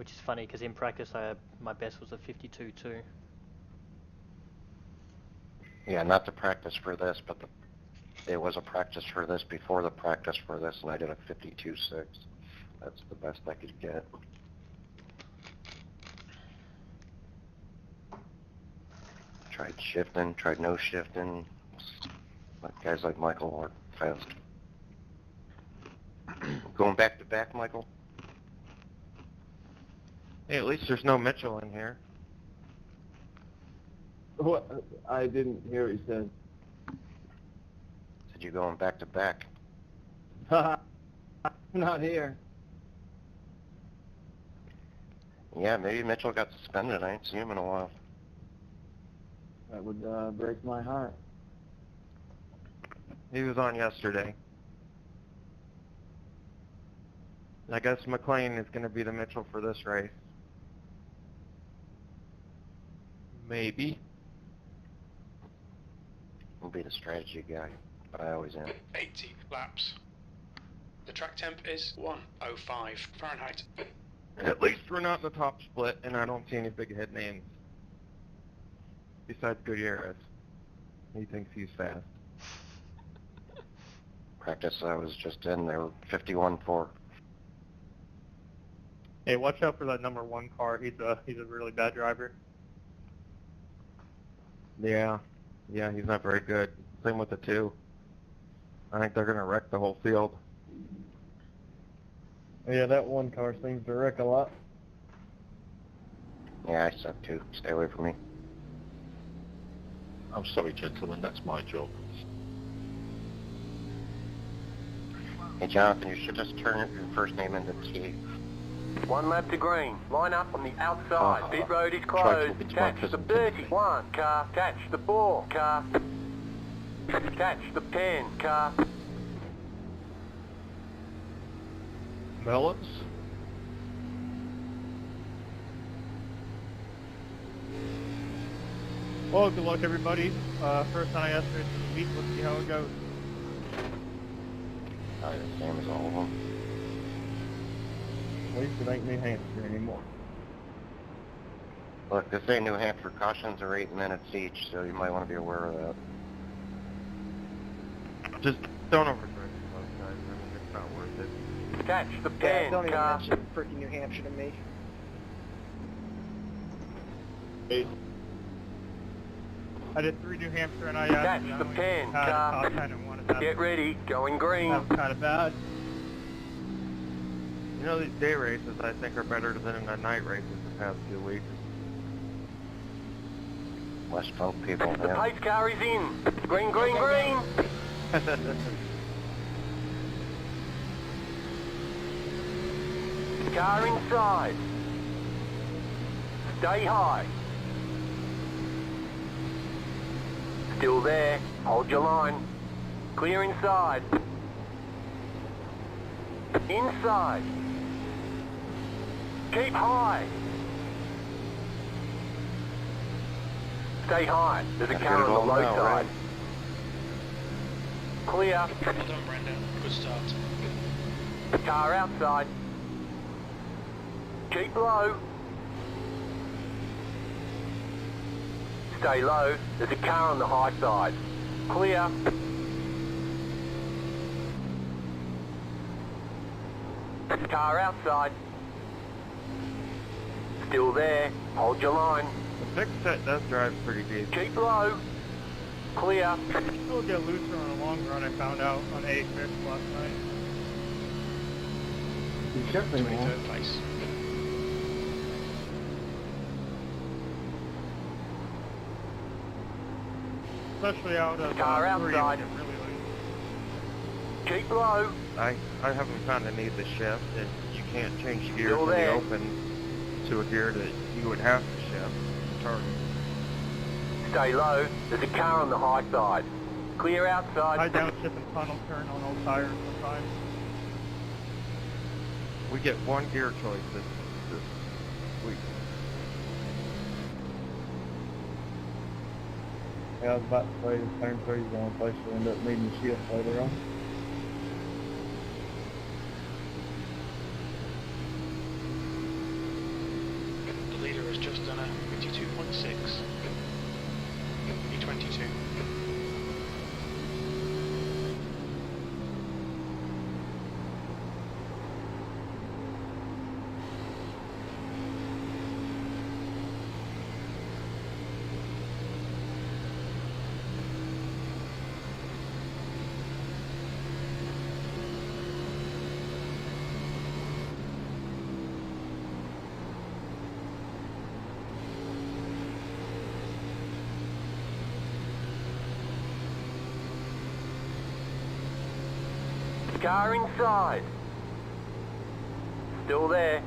Which is funny because in practice my best was a 52 too. Yeah, not the practice for this, but it was a practice for this before the practice for this, and I did a 52.6. That's the best I could get. Tried shifting, tried no shifting. Guys like Michael are fast. Going back to back, Michael? Hey, at least there's no Mitchell in here. What? I didn't hear what you said. Said you going back to back? Haha. Not here. Yeah, maybe Mitchell got suspended. I ain't seen him in a while. That would break my heart. He was on yesterday. I guess McLean is going to be the Mitchell for this race. Maybe. I'll be the strategy guy, but I always am. 80 laps. The track temp is 105 Fahrenheit. At least we're not in the top split, and I don't see any big head names. Besides Gutierrez. He thinks he's fast. Practice I was just in, they were 51.4. Hey, watch out for that number 1 car. He's a really bad driver. Yeah, he's not very good. Same with the 2. I think they're going to wreck the whole field. Yeah, that 1 car seems to wreck a lot. Yeah, I suck too. Stay away from me. I'm sorry, gentlemen, that's my job. Hey, Jonathan, you should just turn your first name into T. 1 lap to green. Line up on the outside. Pit road is closed. Catch the 31 car. Catch the 4 car. Catch the 10 car. Melons? Well, good luck, everybody. First NiS race this week. Let's see how it goes. The same as all of them. At least it ain't New Hampshire anymore. Look, this ain't New Hampshire. Cautions are 8 minutes each, so you might want to be aware of that. Just don't overdrive those guys. I mean, it's not worth it. Catch the 10 Yeah, don't even car. mention freaking New Hampshire to me. I did 3 New Hampshire and NiS. Catch the 10 car. Top 10 and 1 of that. Get ready. Going green. That was kind of bad. You know, these day races, I think, are better than the night races the past 2 weeks. Less drunk people, The yeah. pace car is in. Green, green, green. Car inside. Stay high. Still there. Hold your line. Clear inside. Inside. Keep high. Stay high. There's a Gotta car get it on the all low now, side. right? Clear. Well done, Brenda. Good start. Car outside. Keep low. Stay low. There's a car on the high side. Clear. Car outside. Still there. Hold your line. The fixed set does drive pretty deep. Keep low. Clear. It'll get looser on a long run, I found out on A6 last night. You should be more. 23rd place. Especially out of Car 3, outside. it'll get really late. Keep low. I haven't found a need to shift, and you can't change gears Still in the there. open to a gear that you would have to shift. Target. Stay low. There's a car on the high side. Clear outside. I downshift and tunnel turn on old tires sometimes. We get 1 gear choice this week. Yeah, I was about to say the turn 3 is the only place you'll end up needing to shift later on. Car inside. Still there.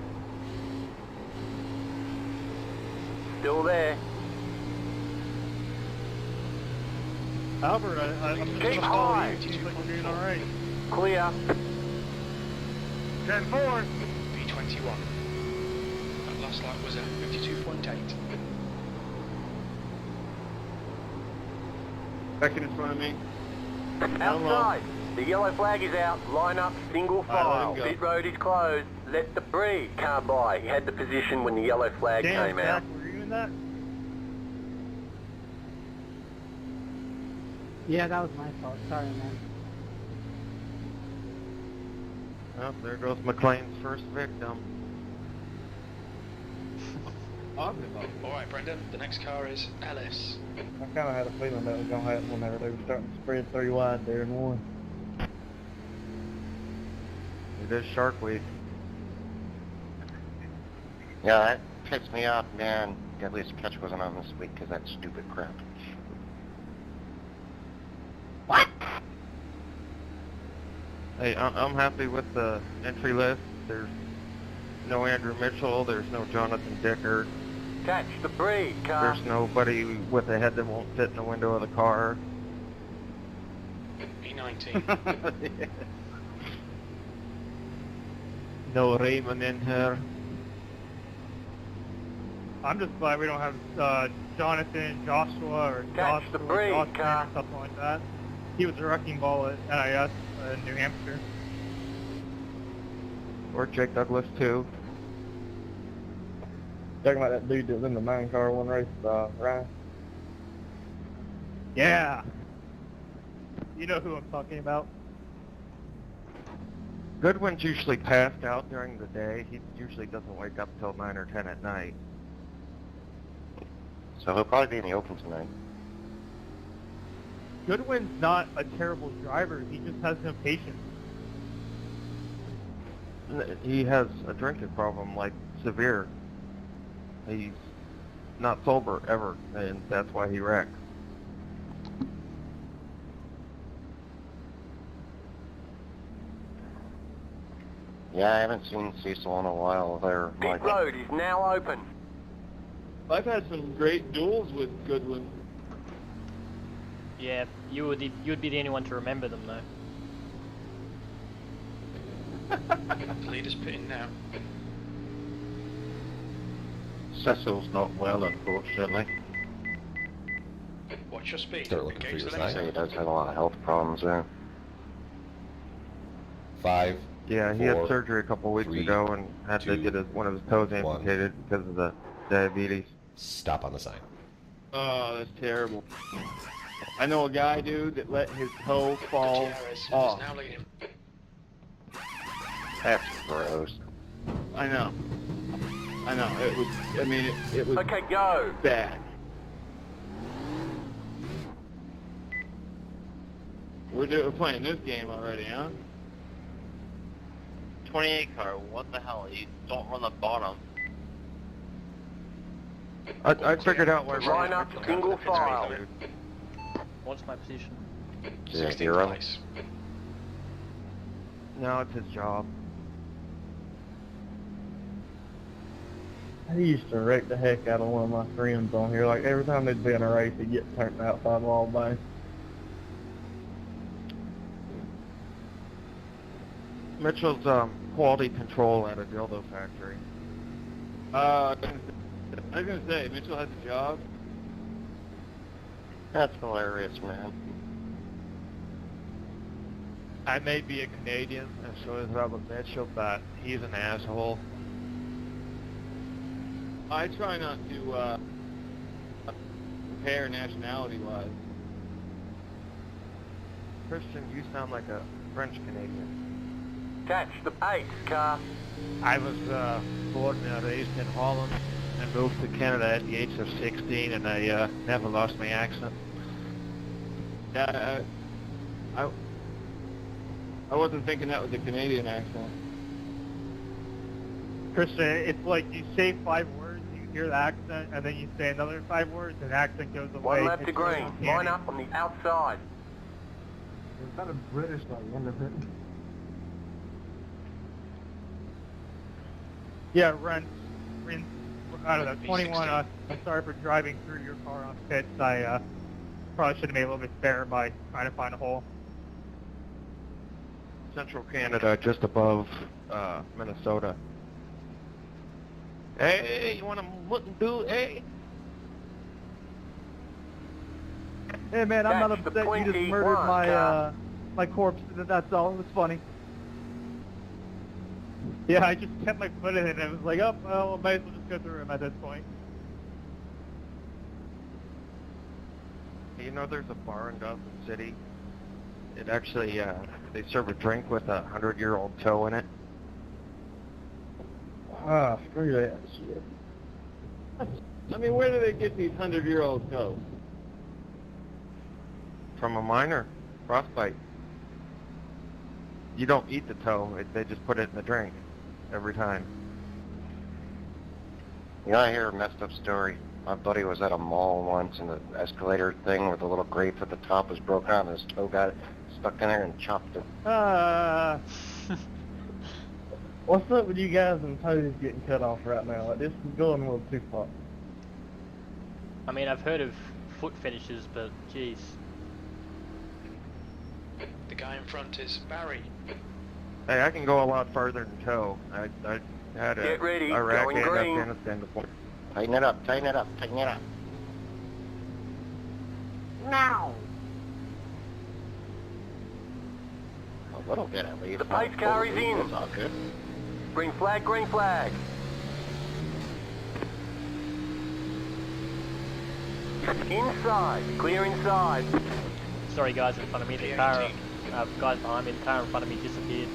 Still there. Albert, I'm just Keep gonna follow high. you. Seems like you're doing alright. Clear. 10-4. B21. That last lap was a 52.8. Second in front of me. Outside. The yellow flag is out. Line up single Alright, let file. him go. Pit road is closed. Let the breed car by. He had the position when the yellow flag Damn, came Jack, out. were you in that? Yeah, that was my fault. Sorry, man. Oh, there goes McLean's first victim. Alright, Brendan, the next car is Ellis. I kind of had a feeling that was going to happen whenever they were starting to spread 3 wide there in one. It is Shark Week. Yeah, that pissed me off, man. At least Catch wasn't on this week because that stupid crap. What? Hey, I'm happy with the entry list. There's no Andrew Mitchell. There's no Jonathan Dickert. Catch the breed car. There's nobody with a head that won't fit in the window of the car. B19. No Raymond in here. I'm just glad we don't have Jonathan, Joshua, or Catch the breed Jocelyn car. or something like that. He was a wrecking ball at NIS in New Hampshire. Or Jake Douglas too. Talking about that dude that was in the main car one race, Ryan. Yeah. You know who I'm talking about. Goodwin's usually passed out during the day. He usually doesn't wake up till 9 or 10 at night. So he'll probably be in the open tonight. Goodwin's not a terrible driver. He just has no patience. He has a drinking problem, like severe. He's not sober ever, and that's why he wrecks. Yeah, I haven't seen Cecil in a while there, Pit Michael. road is now open. I've had some great duels with Goodwin. Yeah, you'd be the only one to remember them though. The leader's pitting now. Cecil's not well, unfortunately. Watch your speed. Start looking for Engage your the I'd next say he sign. does have a lot of health problems there. 5. Yeah, he had 4, surgery a couple weeks 3, ago and had to 2, get one of his toes 1. amputated because of the diabetes. Stop on the sign. Oh, that's terrible. I know a guy, dude, that let his toe fall Gutierrez is off. now leading. That's gross. I know. It was, I mean, it was Okay, go. bad. We're playing this game already, huh? 28 car, what the hell? You don't run the bottom. I figured out why Line up single file. What's my position? Is it 16th hero? place. No, it's his job. He used to wreck the heck out of one of my friends on here. Like, every time they'd be in a race, he'd get turned outside wall by. Mitchell's quality control at a dildo factory. I was gonna say, Mitchell has a job. That's hilarious, man. I may be a Canadian, and so is Robert Mitchell, but he's an asshole. I try not to compare nationality-wise. Christian, you sound like a French Canadian. Catch the ace car. I was born and raised in Holland and moved to Canada at the age of 16, and I never lost my accent. Yeah, I wasn't thinking that was a Canadian accent. Christian, it's like you say 5 words, you hear the accent, and then you say another 5 words, and the accent goes away. One lap to It's green. uncanny. Line up on the outside. It's kind of British, like, end of it. Yeah, Rinse. I don't know, V60. 21, I'm sorry for driving through your car on pits. I probably should have made a little bit fairer by trying to find a hole. Central Canada, just above Minnesota. Hey, you want to look do? Hey. Hey man, I'm not Catch the upset you just 21 murdered my car. my corpse. That's all. It was funny. Yeah, I just kept my foot in it and it was like, oh, well, I might as well just go through him at this point. You know, there's a bar in Gotham City. It actually, they serve a drink with a 100-year-old toe in it. Ah, screw that shit. I mean, where do they get these 100-year-old toes? From a miner, frostbite. You don't eat the toe, they just put it in the drink every time. You know, I hear a messed up story. My buddy was at a mall once, and the escalator thing with the little grates at the top was broken out, and his toe got stuck in there and chopped it. What's up with you guys and toes getting cut off right now? Like, this is going a little too far. I mean, I've heard of foot fetishes, but jeez. The guy in front is Barry. Hey, I can go a lot farther than toe. I had a Get ready, Iraq going and green. Afghanistan before. Tighten it up, tighten it up, tighten it up. Now. A little bit at least. The pace car is in. It's all good. Green flag, green flag. Inside, clear inside. Sorry guys in front of me, the car, guys behind me, the car in front of me disappeared.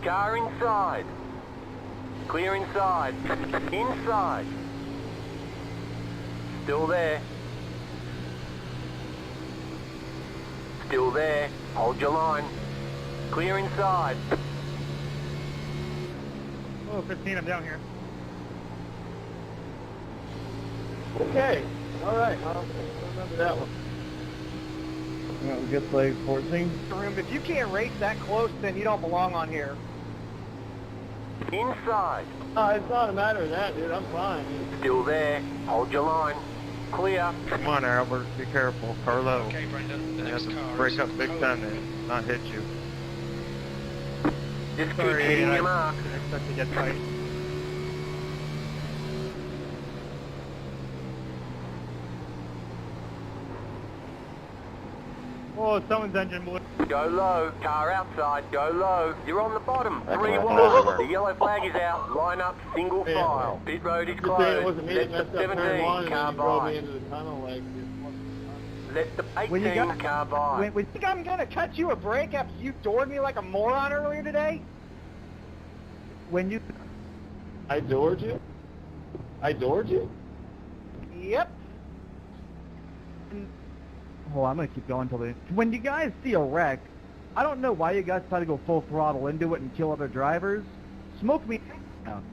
Car inside. Clear inside. Inside. Still there. Still there. Hold your line. Clear inside. Oh, 15, I'm down here. Okay, alright, I'll remember that one. Yeah, we get play 14. If you can't race that close, then you don't belong on here. Inside. It's not a matter of that, dude, I'm fine. Still there. Hold your line. Clear. Come on, Albert, be careful. Carlo. Okay, Brendan, the You next have to car break is up big Code. time and not hit you. Just keep Sorry, hitting I your mark. didn't expect to get tight. Oh, someone's engine blew. Go low. Car outside. Go low. You're on the bottom. I can 3 walk wide. over. The yellow flag is out. Line up. Single Yeah. file. Pit road is Just say it closed. wasn't me Let that the messed up turn 1 17 and car then you drove by. me into the tunnel like this. Let the When you 18 got- car by. When think I'm gonna cut you a break after you doored me like a moron earlier today? When you... I doored you? I doored you? Yep. Oh, I'm gonna keep going till the... When you guys see a wreck, I don't know why you guys try to go full throttle into it and kill other drivers. Smoke me down.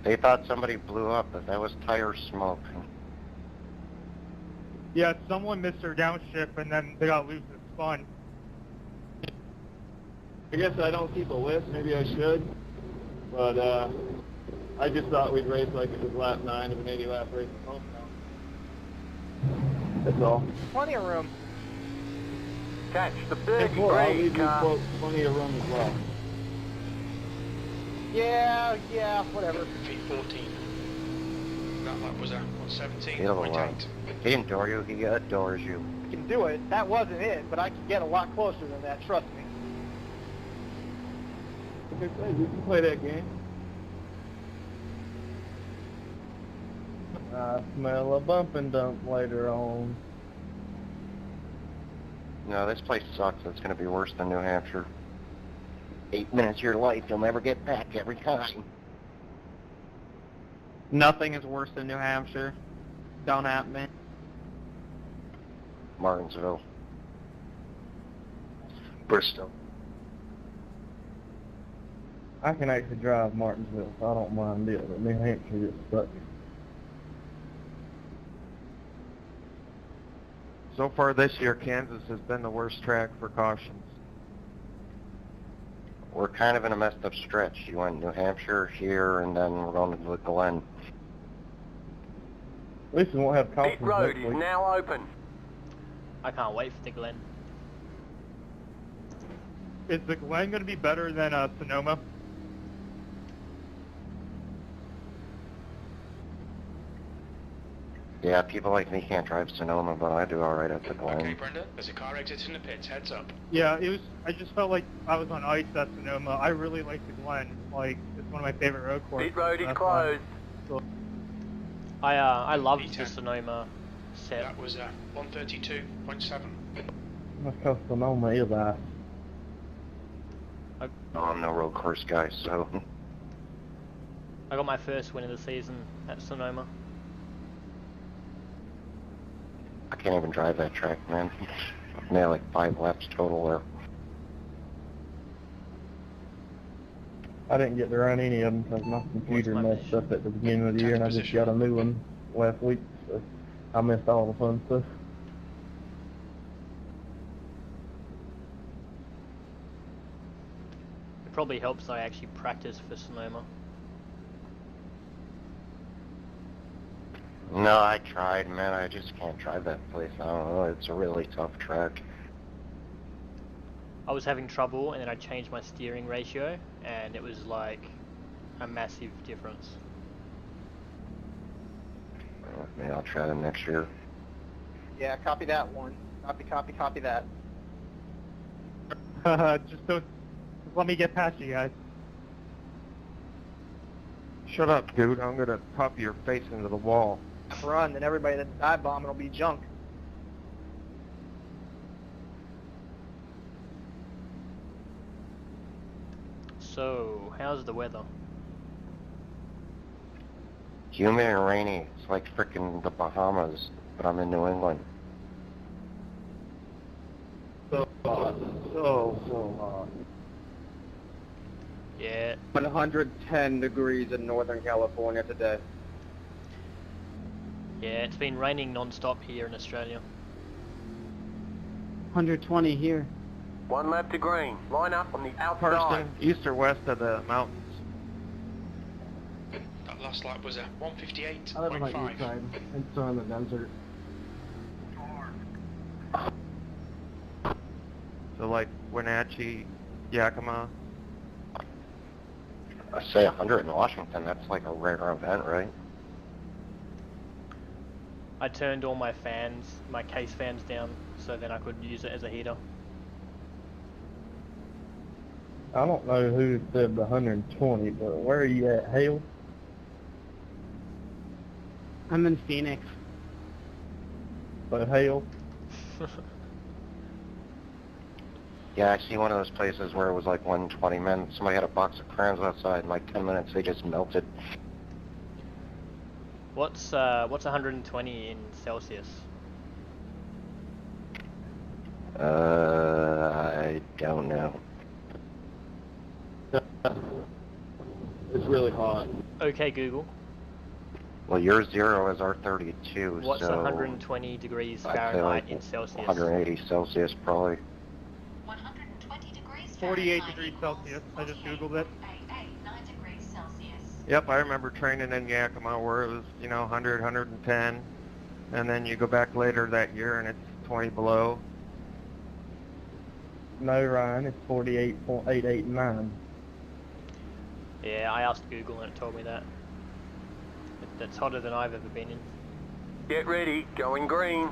They thought somebody blew up, but that was tire smoke. Yeah, someone missed their downshift and then they got loose and spun. I guess I don't keep a list, maybe I should. But, I just thought we'd race like it was lap 9 of an 80-lap race at home now. That's all. Plenty of room. Catch the And 30 I'll green leave you car. quote plenty of room as well. Yeah, whatever. V14. That lap was at Beautiful 117.8. He didn't door you, he adores you. I can do it. That wasn't it, but I can get a lot closer than that, trust me. Like I said, you can play that game. I smell a bump and dump later on. No, this place sucks. It's going to be worse than New Hampshire. 8 minutes of your life you'll never get back every time. Nothing is worse than New Hampshire. Don't at me. Martinsville. Bristol. I can actually drive Martinsville, so I don't mind it, but New Hampshire just sucks. So far this year, Kansas has been the worst track for cautions. We're kind of in a messed up stretch. You went New Hampshire here, and then we're going to the Glen. At least we won't have Pit cautions road next is week. now open. I can't wait for the Glen. Is the Glen going to be better than Sonoma? Yeah, people like me can't drive Sonoma, but I do alright at the Glen. Okay, Brenda, there's a car exiting the pits. Heads up. Yeah, it was. I just felt like I was on ice at Sonoma. I really like the Glen. Like, it's one of my favorite road courses. Pit road is That's why. closed. I loved the P10. Sonoma set. That was 132.7. That's because Sonoma is ice. No, I'm no road course guy, so... I got my first win of the season at Sonoma. I can't even drive that track, man. I've made like 5 laps total there. I didn't get to run any of them because my computer What's my messed up at the beginning of the year, and I just Position. got a new one last week, so I missed all the fun stuff. It probably helps I actually practice for Sonoma. No, I tried, man. I just can't drive that place. I don't know. It's a really tough track. I was having trouble, and then I changed my steering ratio, and it was like a massive difference. Maybe I'll try them next year. Yeah, copy that one. Copy that. Just let me get past you guys. Shut up, dude. I'm gonna pop your face into the wall. Run, then everybody that dive bombing will be junk. So, how's the weather? Humid and rainy. It's like frickin' the Bahamas, but I'm in New England. So hot. Yeah, 110 degrees in Northern California today. yeah, it's been raining non-stop here in Australia. 120 here. 1 lap to green. Line up on the outside. Parston, east or west of the mountains? That last lap was a I live on the east 158.5. side. It's on the desert. So like Wenatchee, Yakima. I say 100 in Washington. That's like a rare event, right? I turned all my fans, my case fans down, so then I could use it as a heater. I don't know who said the 120, but where are you at, Hale? I'm in Phoenix. So Hale? Yeah, I see one of those places where it was like 120 men. Somebody had a box of crayons outside. In like 10 minutes, they just melted. What's 120 in Celsius? I don't know. It's really hot. Okay, Google. Well, your 0 is our 32, What's so 120 degrees I'd say Fahrenheit like in Celsius? 180 Celsius, probably. 120 degrees 48 degrees Celsius. I just Googled it. 9 degrees Celsius. Yep, I remember training in Yakima where it was, 100, 110. And then you go back later that year and it's 20 below. No, Ryan, it's 48.889. Yeah, I asked Google and it told me that. That's hotter than I've ever been in. Get ready. Going green.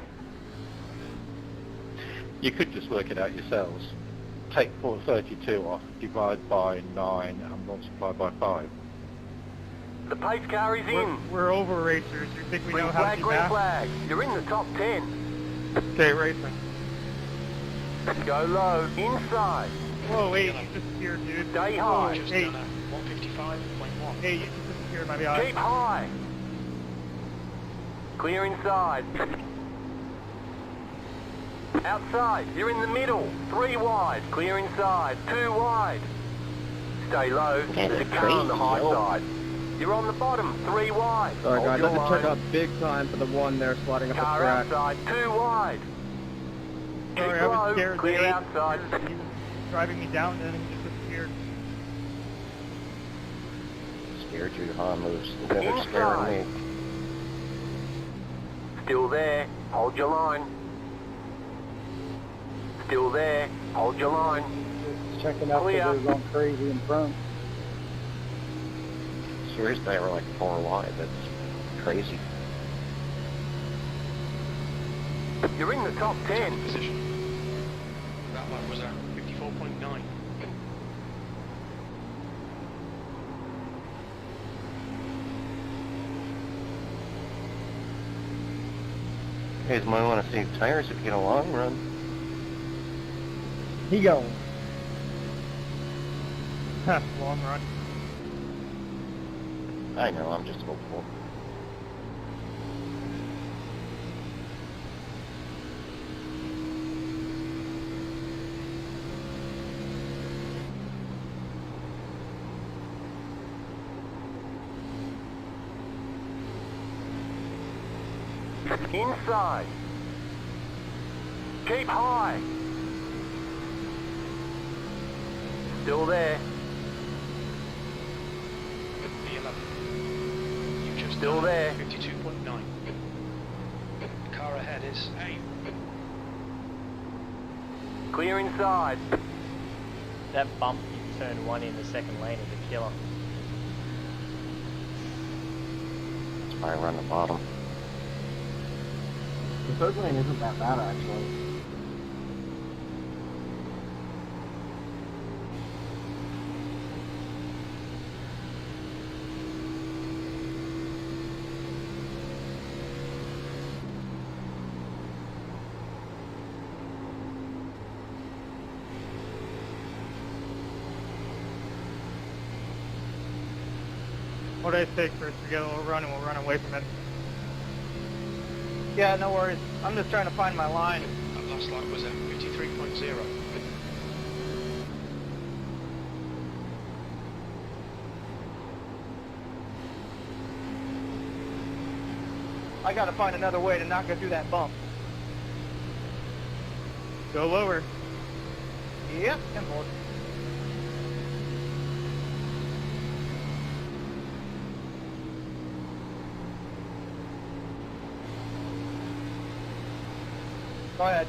You could just work it out yourselves. Take 432 off, divide by 9 and multiply by 5. The pace car is in. We're over racers. You think we Green know how to flag, do green math? flag. You're in the top 10. Okay, racing. Go low. Inside. Whoa, wait, you disappeared, dude. Stay Whoa, high. Just hey, done a 155.1. hey, you just disappeared, my bad. Keep high. Clear inside. Outside. You're in the middle. 3 wide. Clear inside. 2 wide. Stay low. There's a car on the high side. You're on the bottom. 3 wide. Sorry Hold guys, your I had to check line. out big time for the one there sliding up the Car track. outside. 2 wide. Sorry, I was scared. Clear The outside. He was driving me down and then he just disappeared. Scared you, huh, Moose? Never scared me. Still there. Hold your line. Still there. Hold your line. Checking out Clear. they're going crazy in front. Seriously, they were like 4 wide. That's crazy. You're in the top 10. Position. That lap was at 54.9. You guys might want to save tires if you get a long run. He going. Long run. I know, I'm just hopeful. Inside. Keep high. Still there. The 11. You just Still there. 52.9. The car ahead is 8. Clear inside. That bump you turn 1 in the second lane is a killer. That's why I run the bottom. The third lane isn't that bad, actually. What do I say, Chris? We get a little run and we'll run away from it. Yeah, no worries. I'm just trying to find my line. That last lap was at 53.0. I gotta find another way to not go through that bump. Go lower. Yep, and more. Go ahead.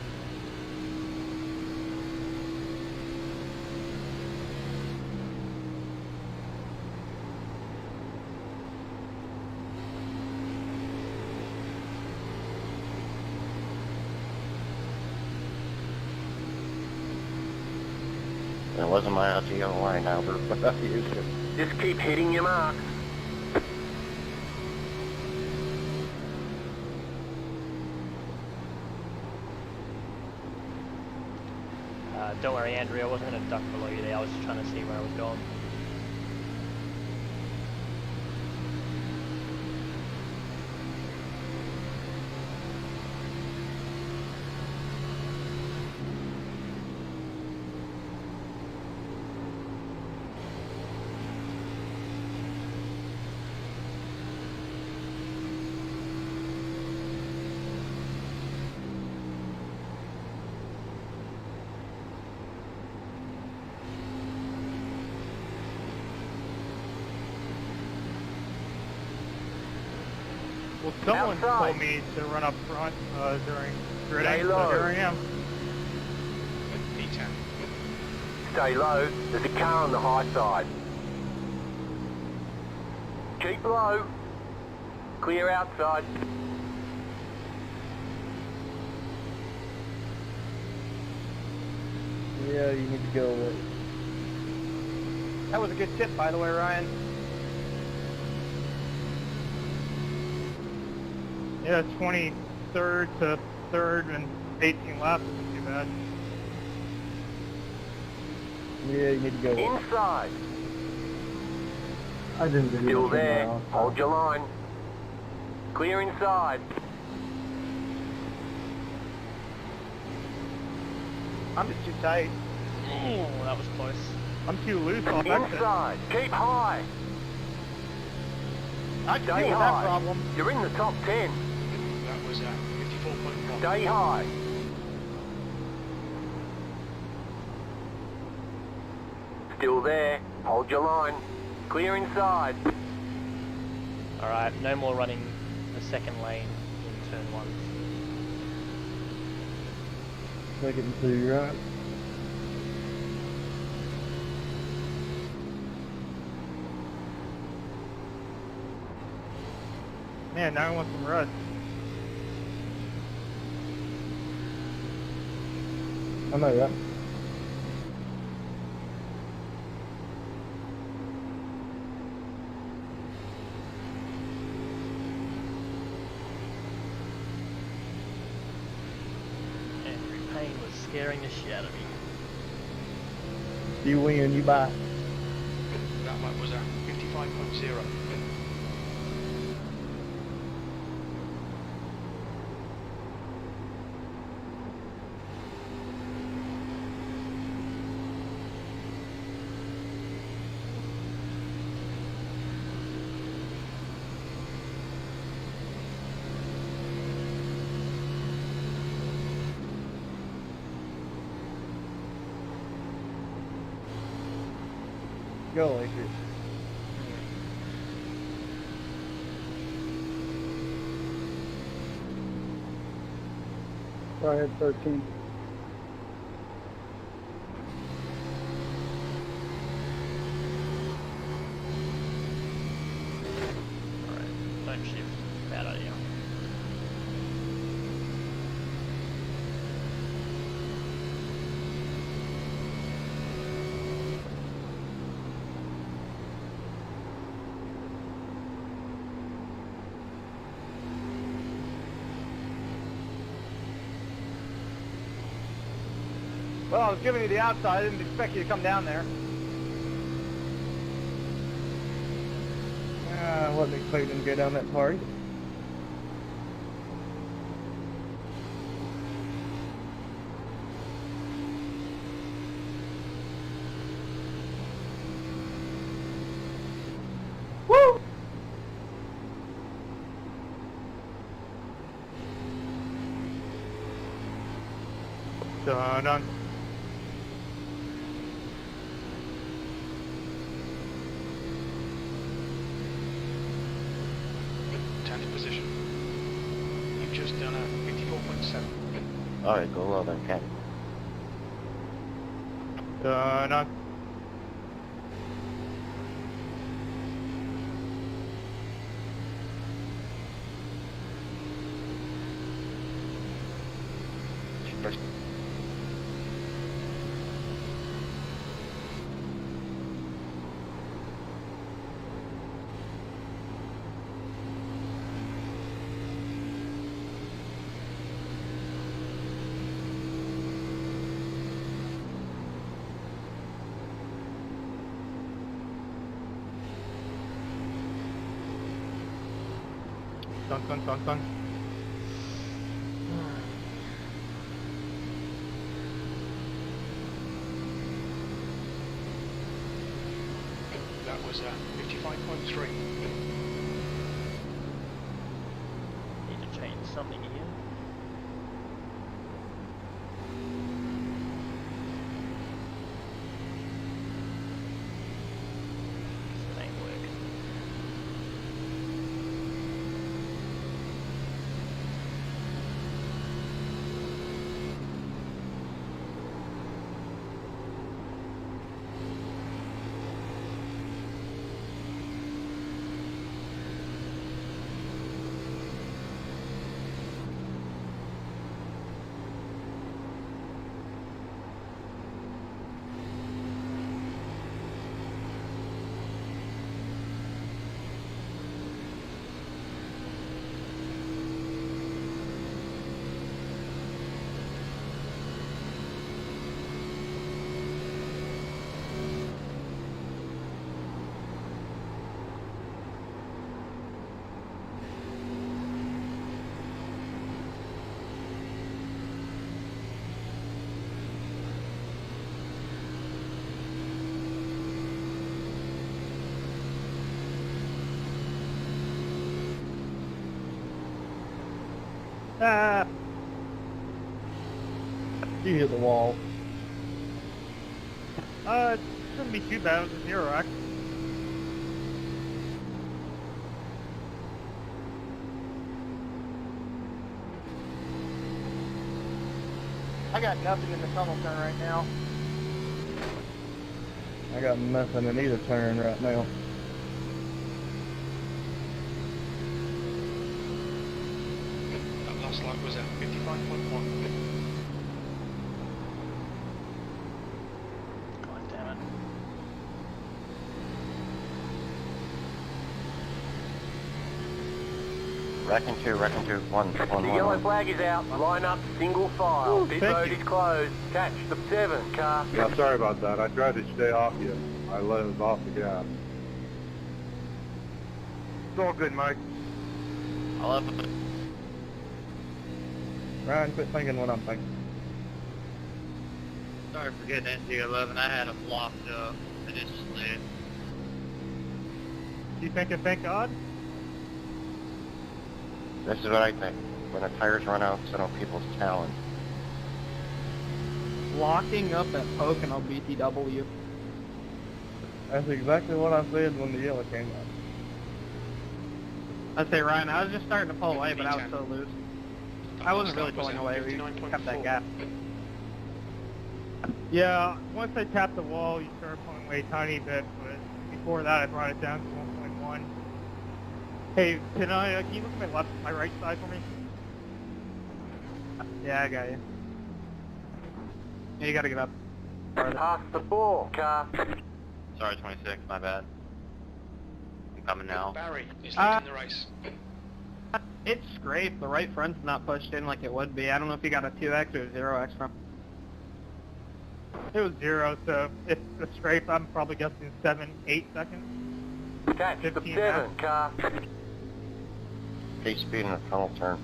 It wasn't my ideal line, Albert, but I used it. Just keep hitting your marks. Don't worry, Andrew, I wasn't going to duck below you there. I was just trying to see where I was going. Well, someone Outside. told me to run up front during Stay gridding, so low. here I am. P10. Stay low. There's a car on the high side. Keep low. Clear outside. Yeah, you need to go away. That was a good tip, by the way, Ryan. Yeah, 23rd to 3rd and 18 laps isn't too bad. Yeah, you need to go away. Inside. I didn't do Still much on there. my own. Hold your line. Clear inside. I'm just too tight. Oh, that was close. I'm too loose off exit. Inside. Keep high. I can Stay deal with high. that problem. You're in the top 10. That was at 54.1. Stay high. Still there. Hold your line. Clear inside. Alright, no more running the second lane in turn 1. Second and 2, right? Man, now I want some rust. I know, right? Andrew Payne was scaring the shit out of me. You win, you buy. That one was a 55.0. Go, Lakers. Go ahead, 13. Alright, don't shift. Bad idea. Well, I was giving you the outside. I didn't expect you to come down there. I wasn't expecting to go down that party. Woo! Done. 10th position. You've just done a 54.7. Alright, go low then, Ken. Done. Done. That was a 55.3. Need to change something here. This ain't working. Ah! You hit the wall. shouldn't be too bad with a 0x. I got nothing in the tunnel turn right now. I got nothing in either turn right now. That last lap was at 55.1. God damn it. Reckon two, one, The yellow flag is out. Line up, single file. Ooh, Pit thank road you. is closed. Catch the 7 car. Yeah, sorry about that. I tried to stay off you. I let us off the gas. It's all good, Mike. 11. Ryan, quit thinking what I'm thinking. Sorry for getting into 11. I had them locked up. I just slid. You thinking thank God? This is what I think. When the tires run out, sit on people's talent. Locking up at Pocono BTW. That's exactly what I said when the yellow came out. I'd say, Ryan, I was just starting to pull away, but I was so loose. I wasn't really pulling away. We kept that gap. Yeah, once I tapped the wall, you started pulling away a tiny bit, but before that, I brought it down to 1.1. Hey, can you look at my right side for me? Yeah, I got you. Yeah, you gotta get up. Pass the 4 car. Sorry, 26. My bad. I'm coming now. Barry is leading the race. It's scraped. The right front's not pushed in like it would be. I don't know if you got a 2x or 0x from. It was 0, so if the scrape, I'm probably guessing 7, 8 seconds. Catch the 15 7 now. car. Pace speed in the tunnel turn.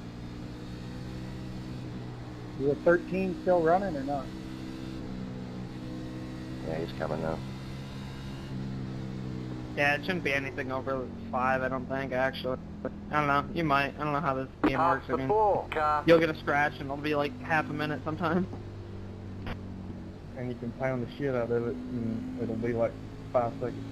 Is the 13 still running or not? Yeah, he's coming now. Yeah, it shouldn't be anything over 5, I don't think, actually. I don't know. You might. I don't know how this game Pass works. I the mean, 4 car. you'll get a scratch and it'll be like half a minute sometime. And you can pound the shit out of it, and it'll be like 5 seconds.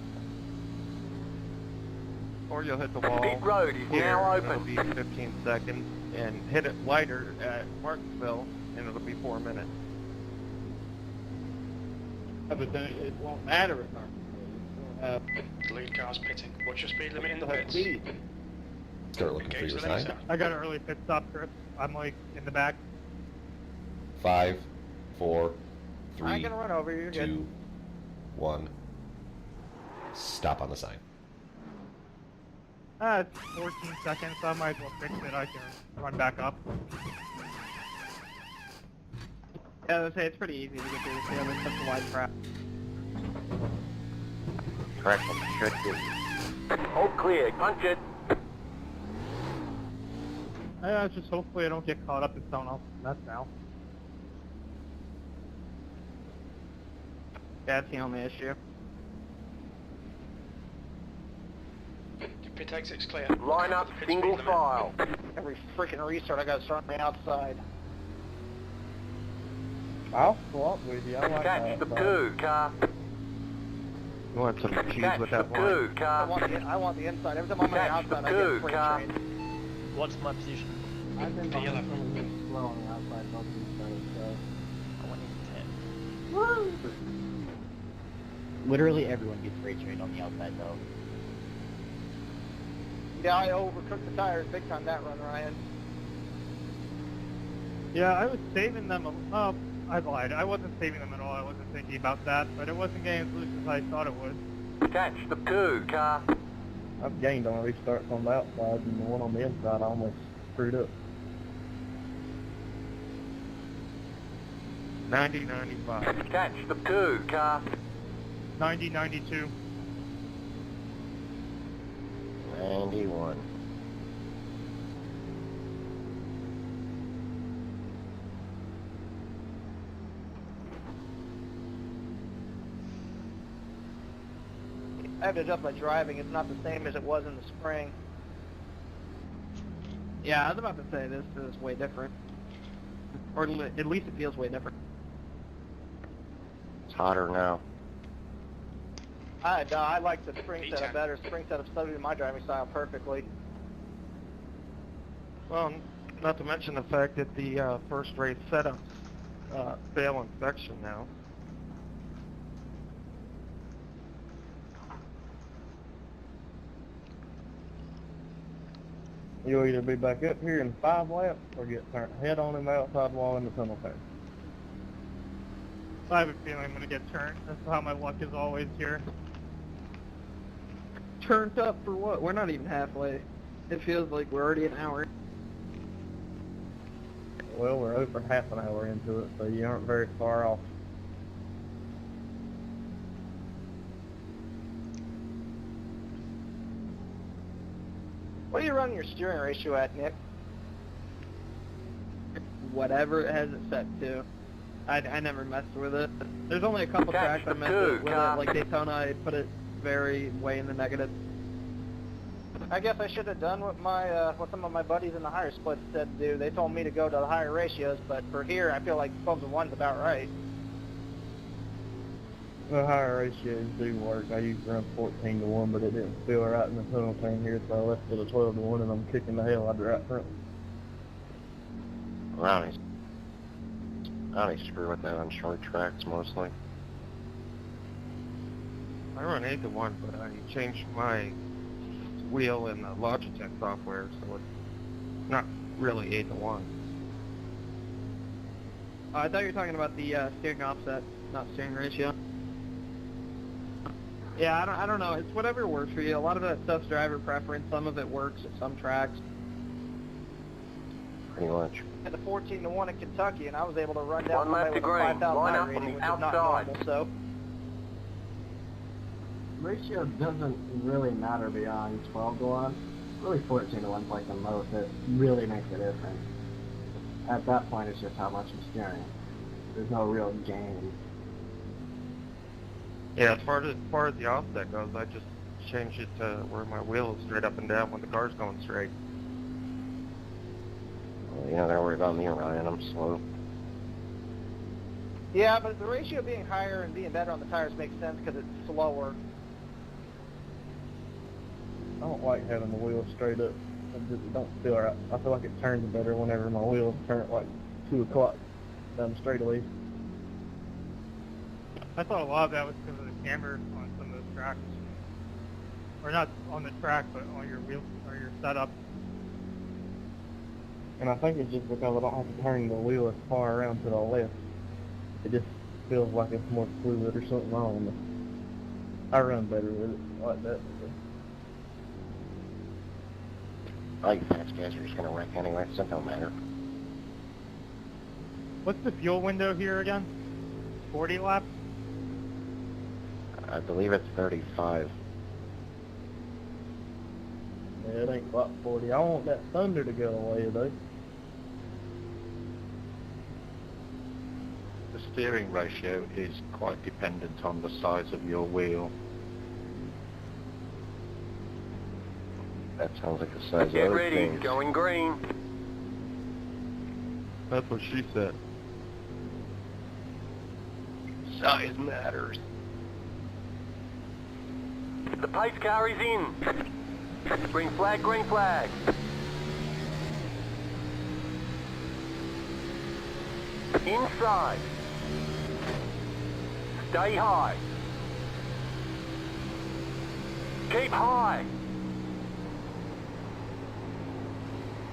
Or you'll hit the wall. Pit road is here, now and open. It'll be 15 seconds, and hit it lighter at Martinsville, and it'll be 4 minutes. Yeah, but then it won't matter at Martinsville. The lead car's pitting. What's your speed limit in the You'll have pits? speed. Start looking for Engage your the next sign. out. I got an early pit stop, Chris. I'm like in the back. 5, 4, 3, I can run over you. You're 2, good. 1. Stop on the sign. It's 14 seconds, so I might as well fix it. I can run back up. Yeah, I would say it's pretty easy to get through the field. It's such a wide crap. Correction, should be. All clear. Punch it. Just hopefully I don't get caught up in someone else's mess now. Yeah, that's the only issue. Your pit exit's clear. Line up, The pit single speed limit. file. Every freaking restart, I got to start on the outside. I'll swap with you. I like Catch the that. 2 car. You want some cheese Catch with the that line? 2 car. I want the inside. Every time I'm on the Catch the outside, I two, get free car. trained. What's my position? I've been P11. behind someone who's slow on the outside, not the inside, so... 1 in 10. Literally everyone gets freight trained on the outside, though. Yeah, I overcooked the tires big time that run, Ryan. Yeah, I was saving them. Oh, I lied. I wasn't saving them at all. I wasn't thinking about that, but it wasn't getting as loose as I thought it would. Catch the 2 car. I've gained on restarts on the outside, and the one on the inside I almost screwed up. 90-95. Catch the 2 car. 90, 92. 91. I have to adjust my driving. It's not the same as it was in the spring. Yeah, I was about to say this is way different. Or at least it feels way different. It's hotter now. I like the spring E10. setup better. Spring setup suited my driving style perfectly. Well, not to mention the fact that the first race setups fail inspection now. You'll either be back up here in 5 laps or get turned head on in the outside wall in the tunnel tank. I have a feeling I'm going to get turned. That's how my luck is always here. Turned up for what? We're not even halfway. It feels like we're already an hour. Well, we're over half an hour into it, so you aren't very far off. What are you running your steering ratio at, Nick? Whatever it has it set to. I never messed with it. There's only a couple tracks I messed with it, like Daytona. I put it very way in the negative. I guess I should have done what what some of my buddies in the higher splits said to do. They told me to go to the higher ratios, but for here, I feel like 12-to-1 is about right. The higher ratios do work. I used to run 14-to-1, but it didn't feel right in the tunnel tank here, so I left it at 12-to-1, and I'm kicking the hell out of right front. I only screw with that on short tracks mostly. I run 8-to-1, but I changed my wheel in the Logitech software, so it's not really 8-to-1. I thought you were talking about the steering offset, not steering ratio. Yeah, I don't know. It's whatever works for you. A lot of that stuff's driver preference. Some of it works at some tracks. Pretty much. At the 14-to-1 in Kentucky, and I was able to run down One lap to green. Line up on the outside. So. Ratio doesn't really matter beyond 12-to-1. Really 14-to-1 is like the most. It really makes a difference. At that point, it's just how much you're steering. There's no real gain. Yeah, as far as the offset goes, I just changed it to where my wheel is straight up and down when the car's going straight. Well, you know, don't worry about me, Ryan. I'm slow. Yeah, but the ratio being higher and being better on the tires makes sense because it's slower. I don't like having the wheel straight up. It just don't feel right. I feel like it turns better whenever my wheels turn at like 2 o'clock down the straightaway. I thought a lot of that was because of the camber on some of those tracks. Or not on the track, but on your wheel or your setup. And I think it's just because I don't have to turn the wheel as far around to the left. It just feels like it's more fluid or something wrong with it. I run better with it like that. All you fast guys are just gonna wreck anyway, so it don't matter. What's the fuel window here again? 40 laps? I believe it's 35. Yeah, it ain't quite 40. I want that thunder to go away, though. The steering ratio is quite dependent on the size of your wheel. That sounds like the size of Get those ready, things. going green. That's what she said. Size matters. The pace car is in. Green flag, green flag. Inside. Stay high. Keep high.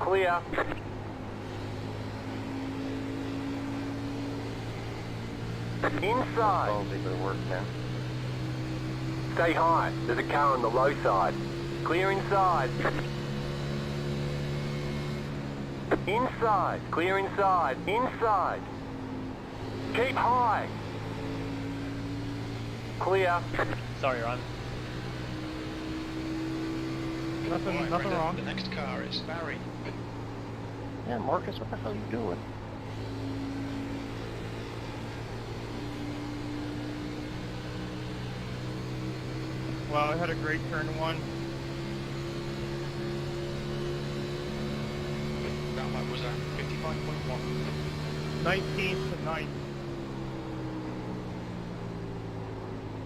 Clear. Inside. Ballsy, but it works now. Stay high. There's a car on the low side. Clear inside. Inside. Clear inside. Inside. Keep high. Clear. Sorry, Ron. Nothing wrong. The next car is Barry. Yeah, Marcus, what the hell are you doing? Well, I had a great turn one. That lap was at 55.1. 19th to 9th.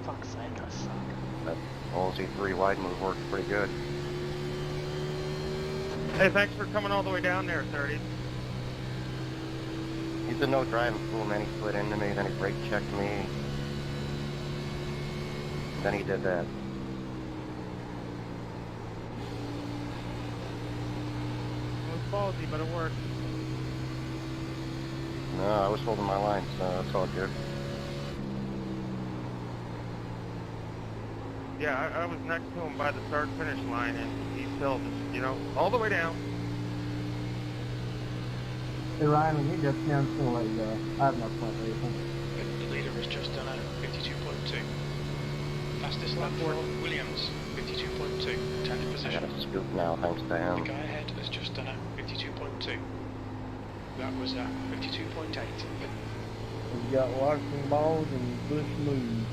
Fuck's sake, I suck. That OZ3 wide move worked pretty good. Hey, thanks for coming all the way down there, 30. He's a no driving fool, man. He slid into me, then he brake checked me. Then he did that. It was ballsy, but it worked. No, I was holding my line, so that's all good. Yeah, I was next to him by the start-finish line, and he still just, you know, all the way down. Hey Ryan, when he gets here, I'm just gonna let you go. I have no point racing. The leader has just done a 52.2. Fastest lap for Williams, 52.2. 10th I position. got a scoop now, thanks to The him. guy ahead has just done a 52.2. That was a 52.8. We got locks and balls and bush moves.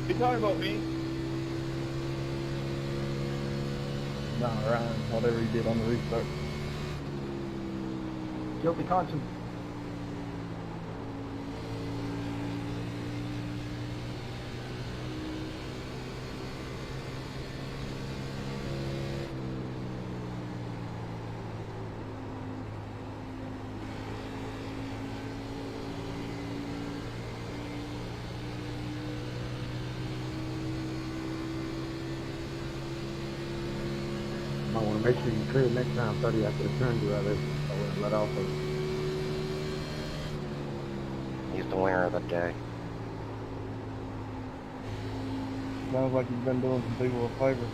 You talking about me? Nah, Ryan, whatever he did on the restart. Guilty conscience. I want to make sure you clear next time 30 after the turn you rather. I wouldn't let off of. He's the winner of the day. Sounds like you've been doing some people a favor.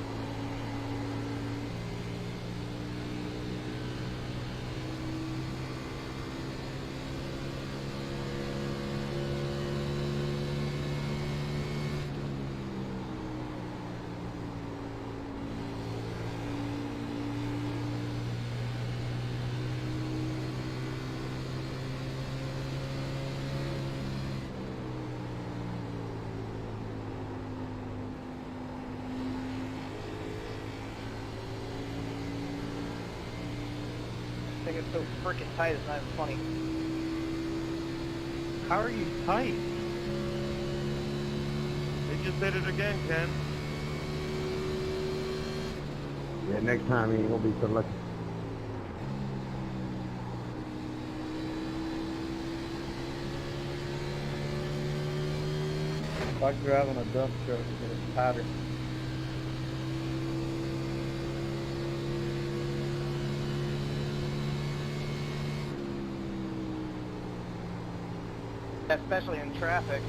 I think it's so freaking tight, it's not even funny. How are you tight? They just did it again, Ken. Yeah, next time he ain't gonna be so lucky. It's like driving a dump truck, but it's tighter. Especially in traffic.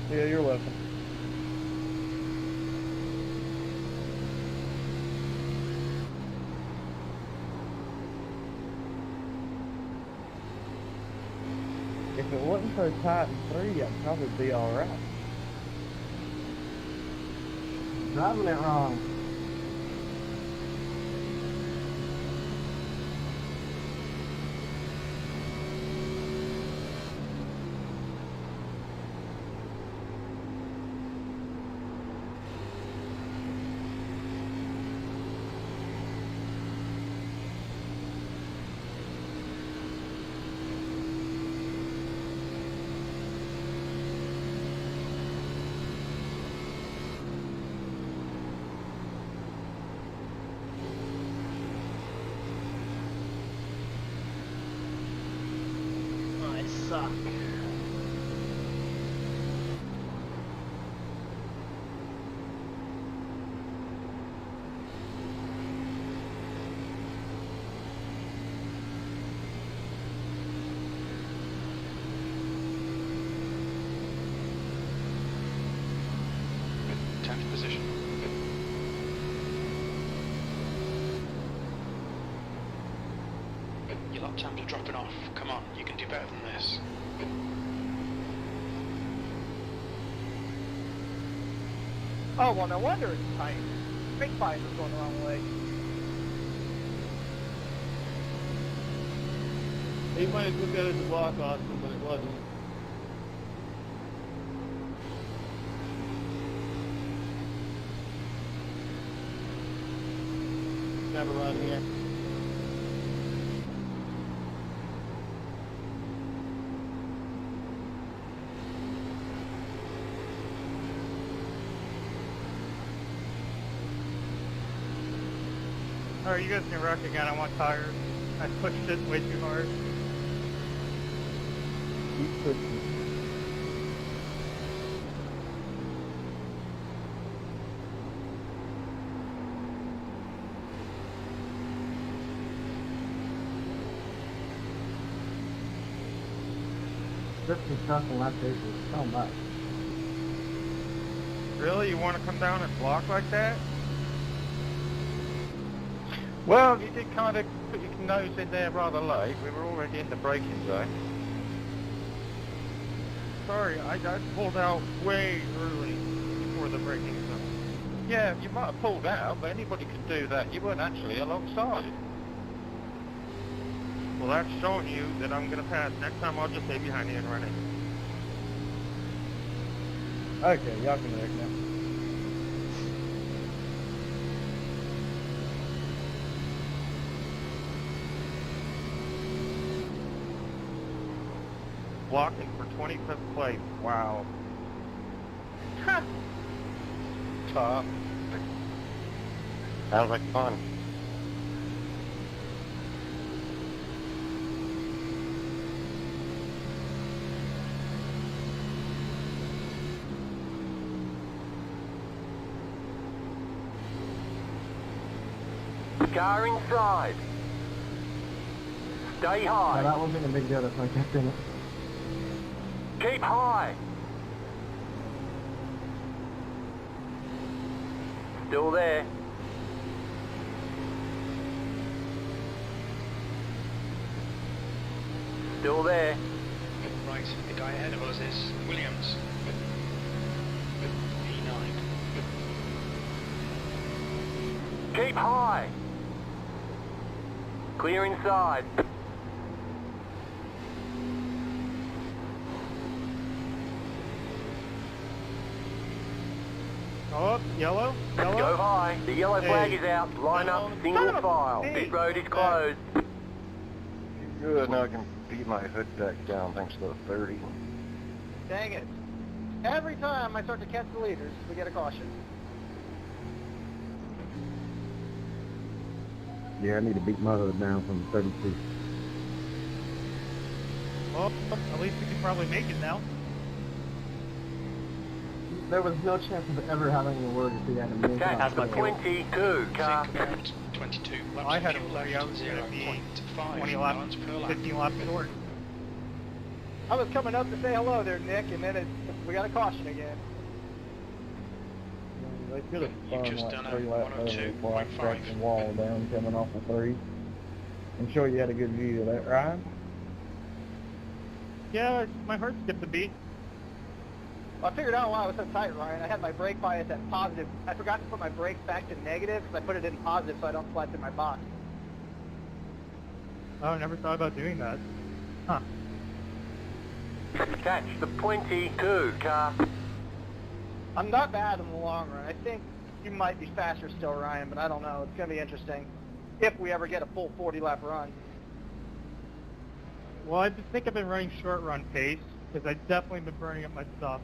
Yeah, you're welcome. If it wasn't so tight in 3, I'd probably be alright. Driving it wrong. I suck. Good. 10th position. Your lap times are dropping off. Come on, you can do better than this. Oh, well, no wonder it's tight. Big bike is going the wrong way. He might have took that as a block, Austin, but it wasn't. Never run here. Alright, you guys can wreck again. I want tires. I pushed it way too hard. Keep pushing. Drifting stuff in left is so much. Really? You want to come down and block like that? Well, you did kind of put your nose in there rather late. We were already in the braking zone. Sorry, I pulled out way early before the braking zone. Yeah, you might have pulled out, but anybody can do that. You weren't actually alongside. Well, that's showing you that I'm going to pass. Next time I'll just stay behind you and run it. Okay, y'all can wreck now. Blocking for 25th place. Wow. Tough. Sounds like fun. Car inside. Stay high. Yeah, that wasn't a big deal if I kept in it. Keep high. Still there. Still there. Right, the guy ahead of us is Williams. E9. Keep high. Clear inside. Oh, yellow? Yellow? Go high. The yellow flag Hey. is out. Line up, single file. Pit road is closed. Good, now I can beat my hood back down thanks to the 30. Dang it. Every time I start to catch the leaders, we get a caution. Yeah, I need to beat my hood down from 32. Well, at least we can probably make it now. There was no chance of ever having a word if we had a minute. Catch the 22 car. About 22 laps. I had a fuel worry left, I was going to be 0.5 20 laps, miles per lap. 15 laps short. I was coming up to say hello there, Nick, and then we got a caution again. They could have You've spun just like done a 3 laps over 102.5. before I cracked the wall down coming off the 3. I'm sure you had a good view of that, Ryan. Yeah, my heart skipped a beat. Well, I figured out why I was so tight, Ryan. I had my brake bias at positive. I forgot to put my brakes back to negative because I put it in positive so I don't slide through my box. Oh, I never thought about doing that. Huh. Catch the 22 car. I'm not bad in the long run. I think you might be faster still, Ryan, but I don't know. It's going to be interesting if we ever get a full 40-lap run. Well, I think I've been running short run pace because I've definitely been burning up my stuff.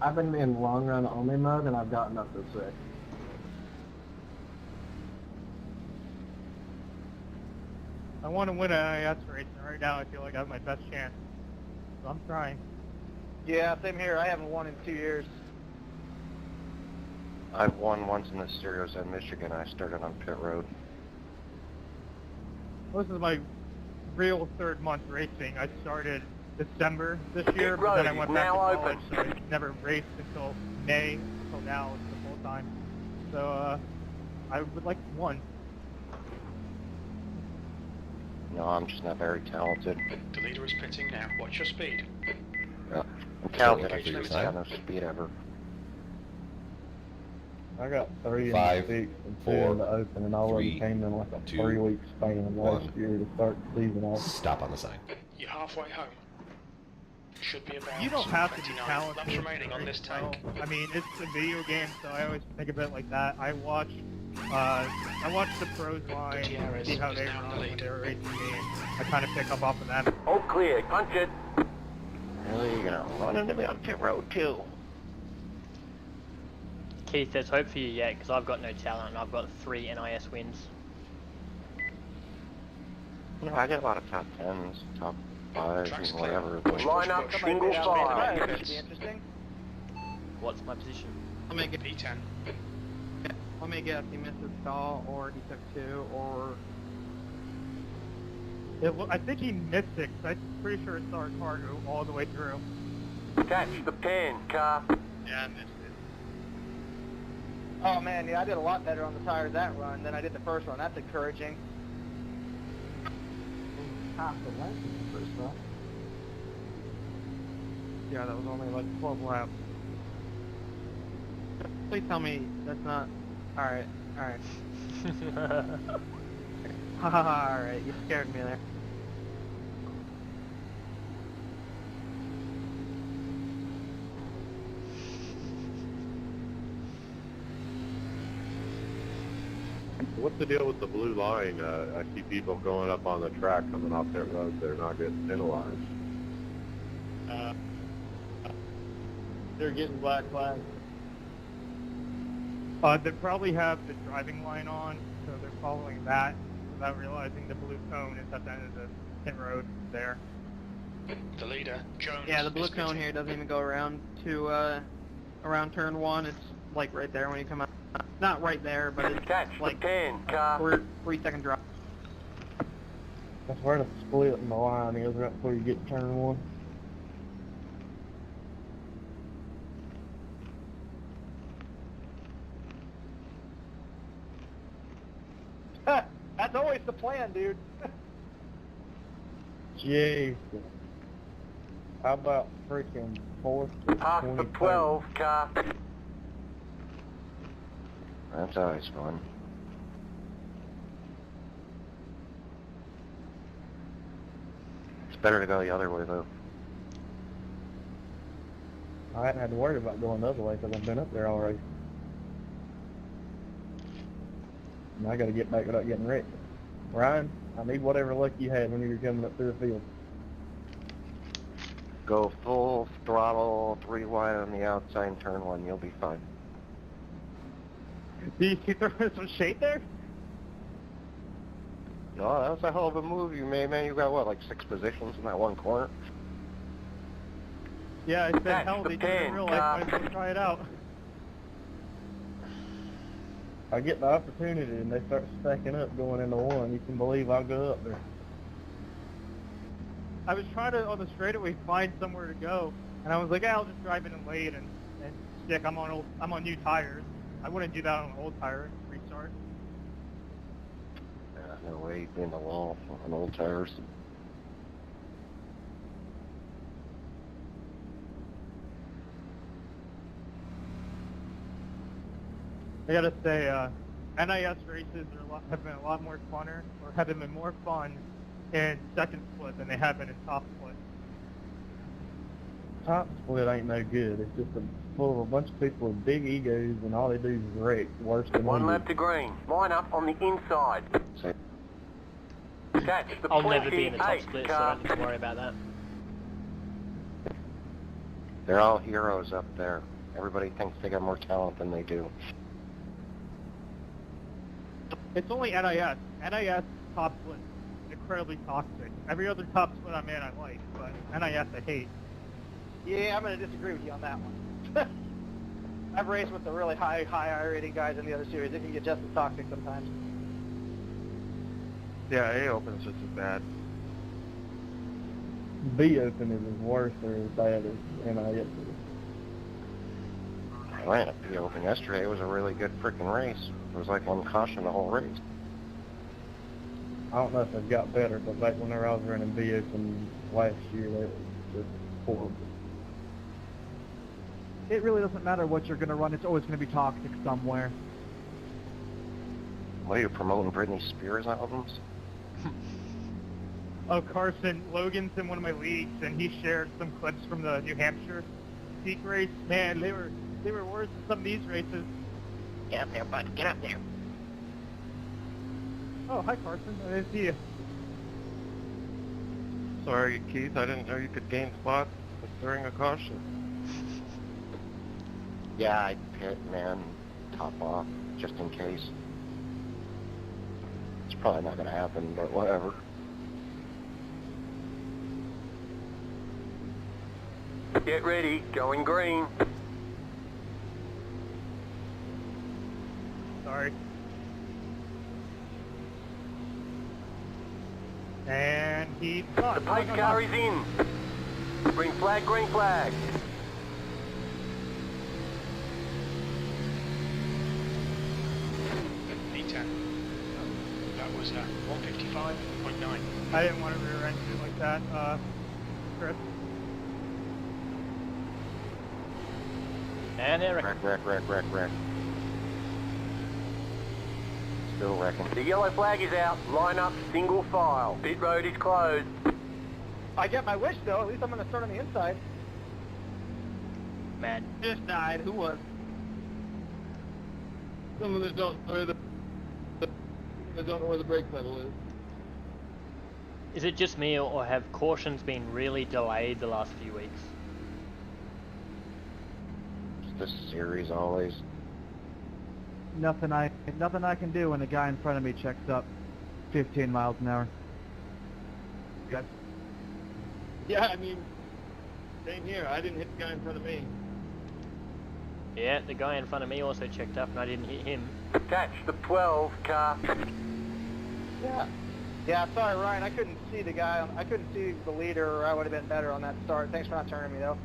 I've been in long run only mode and I've gotten up to 6. I want to win an NiS race, and right now I feel like I have my best chance. So I'm trying. Yeah, same here. I haven't won in 2 years. I've won once in the Stereos in Michigan. I started on pit road. This is my real third month racing. I started December this year, but then I went back to college, so I never raced until May, until now it's the full time. So I would like one. No, I'm just not very talented. The leader is pitting now. Watch your speed. Yeah. I'm talented, I just got no speed ever. I got 3 5, in the 6 and 2 4, in the open, and all of 3, them came in like a 2, 3-week span last 1. year to start the season off. Stop on the sign. You're halfway home. Should be about You don't have to be 29 talented. laps remaining on this tank. I mean, it's a video game, so I always think of it like that. I watch the pros line, see how they run when they're racing me, and I kind of pick up off of them. All clear. Punch it. Really, you're gonna run into me on pit road too. Keith, there's hope for you yet, because I've got no talent and I've got 3 NIS wins. No, I get a lot of top 10s, top 5s, Track's and clear. whatever. Push, Line push, up, push. single file. That should be interesting. What's my position? I'll make it. P10. Let me guess. He missed his stall, or he took 2, or I think he missed it, 'cause I'm pretty sure it's our cargo all the way through. Catch the 10, car. Yeah, I missed it. oh man, yeah, I did a lot better on the tires that run than I did the first run. That's encouraging. Half the length in the first run. Yeah, that was only like 12 laps. Please tell me that's not. All right, all right. All right, you scared me there. What's the deal with the blue line? I see people going up on the track coming off their road. They're not getting penalized. They're getting black flags. They probably have the driving line on, so they're following that without realizing the blue cone is at the end of the pit road there. The leader, Jones. Yeah, the blue is cone pitting. here doesn't even go around to around turn 1. It's like right there when you come out. Not right there, but it's Catch like the 10, car. 3-second drop. That's where the split in the line is, right before you get to turn 1. That's always the plan, dude. Jesus. How about freaking 4th to Past the 23rd? 12, car. That's always fun. It's better to go the other way, though. I hadn't had to worry about going the other way because I've been up there already. And I gotta get back without getting wrecked. Ryan, I need whatever luck you had when you were coming up through the field. Go full throttle, 3 wide on the outside, and turn 1. You'll be fine. Did you throw some shade there? No, that was a hell of a move you made, man. You got, what, like 6 positions in that one corner? Yeah, I said, Catch hell, the they did it in 10, real life, car. might as well try it out. I get the opportunity and they start stacking up going into 1. You can believe I'll go up there. I was trying to, on the straightaway, find somewhere to go, and I was like, I'll just drive in and late and stick. I'm on new tires. I wouldn't do that on an old tire. Restart. No way, you'd be in the wall on old tires. I gotta say, NIS races have been a lot more funner, or have been more fun in second split than they have been in top split. Top split ain't no good. It's just full of a bunch of people with big egos and all they do is wreck worse than One we lap do. to green. Line up on the inside. So, Catch the I'll never be in the top 28, split, so I car. don't need to worry about that. they're all heroes up there. Everybody thinks they got more talent than they do. It's only NIS. NIS top split is incredibly toxic. Every other top split I'm in I like, but NIS I hate. Yeah, I'm going to disagree with you on that one. I've raced with the really high I-rated guys in the other series. It can get just as toxic sometimes. Yeah, A Open's just as bad. B Open is as worse or as bad as NIS is. I ran at the Open yesterday. It was a really good freaking race. It was like one caution the whole race. I don't know if they've got better, but back whenever I was running B Open last year, they were just horrible. It really doesn't matter what you're going to run. It's always going to be toxic somewhere. What are you promoting, Britney Spears albums? Oh, Carson, Logan's in one of my leagues, and he shared some clips from the New Hampshire Peak race. Man, they were worse than some of these races. Get up there, bud. Get up there. Oh, hi, Carson. I didn't see you. Sorry, Keith, I didn't know you could gain spots during a caution. Yeah, I pit, man. top off, just in case. It's probably not going to happen, but whatever. Get ready, going green. Sorry. And he's not. The pace car is in. Green flag, green flag. P10. That was 155.9. I didn't want to rear end you like that, Chris. And Eric. Wreck. Still wrecking. The yellow flag is out. Line up, single file. Pit road is closed. I get my wish though. At least I'm going to start on the inside. Man. Just died. Who was? Someone that don't know where the brake pedal is. Is it just me, or have cautions been really delayed the last few weeks? This series always. Nothing I can do when the guy in front of me checks up 15 miles an hour. Good. Yeah, I mean, same here. I didn't hit the guy in front of me. Yeah, the guy in front of me also checked up and I didn't hit him. Catch the 12 car. Yeah, sorry Ryan, I couldn't see the guy. I couldn't see the leader, or I would have been better on that start. Thanks for not turning me though.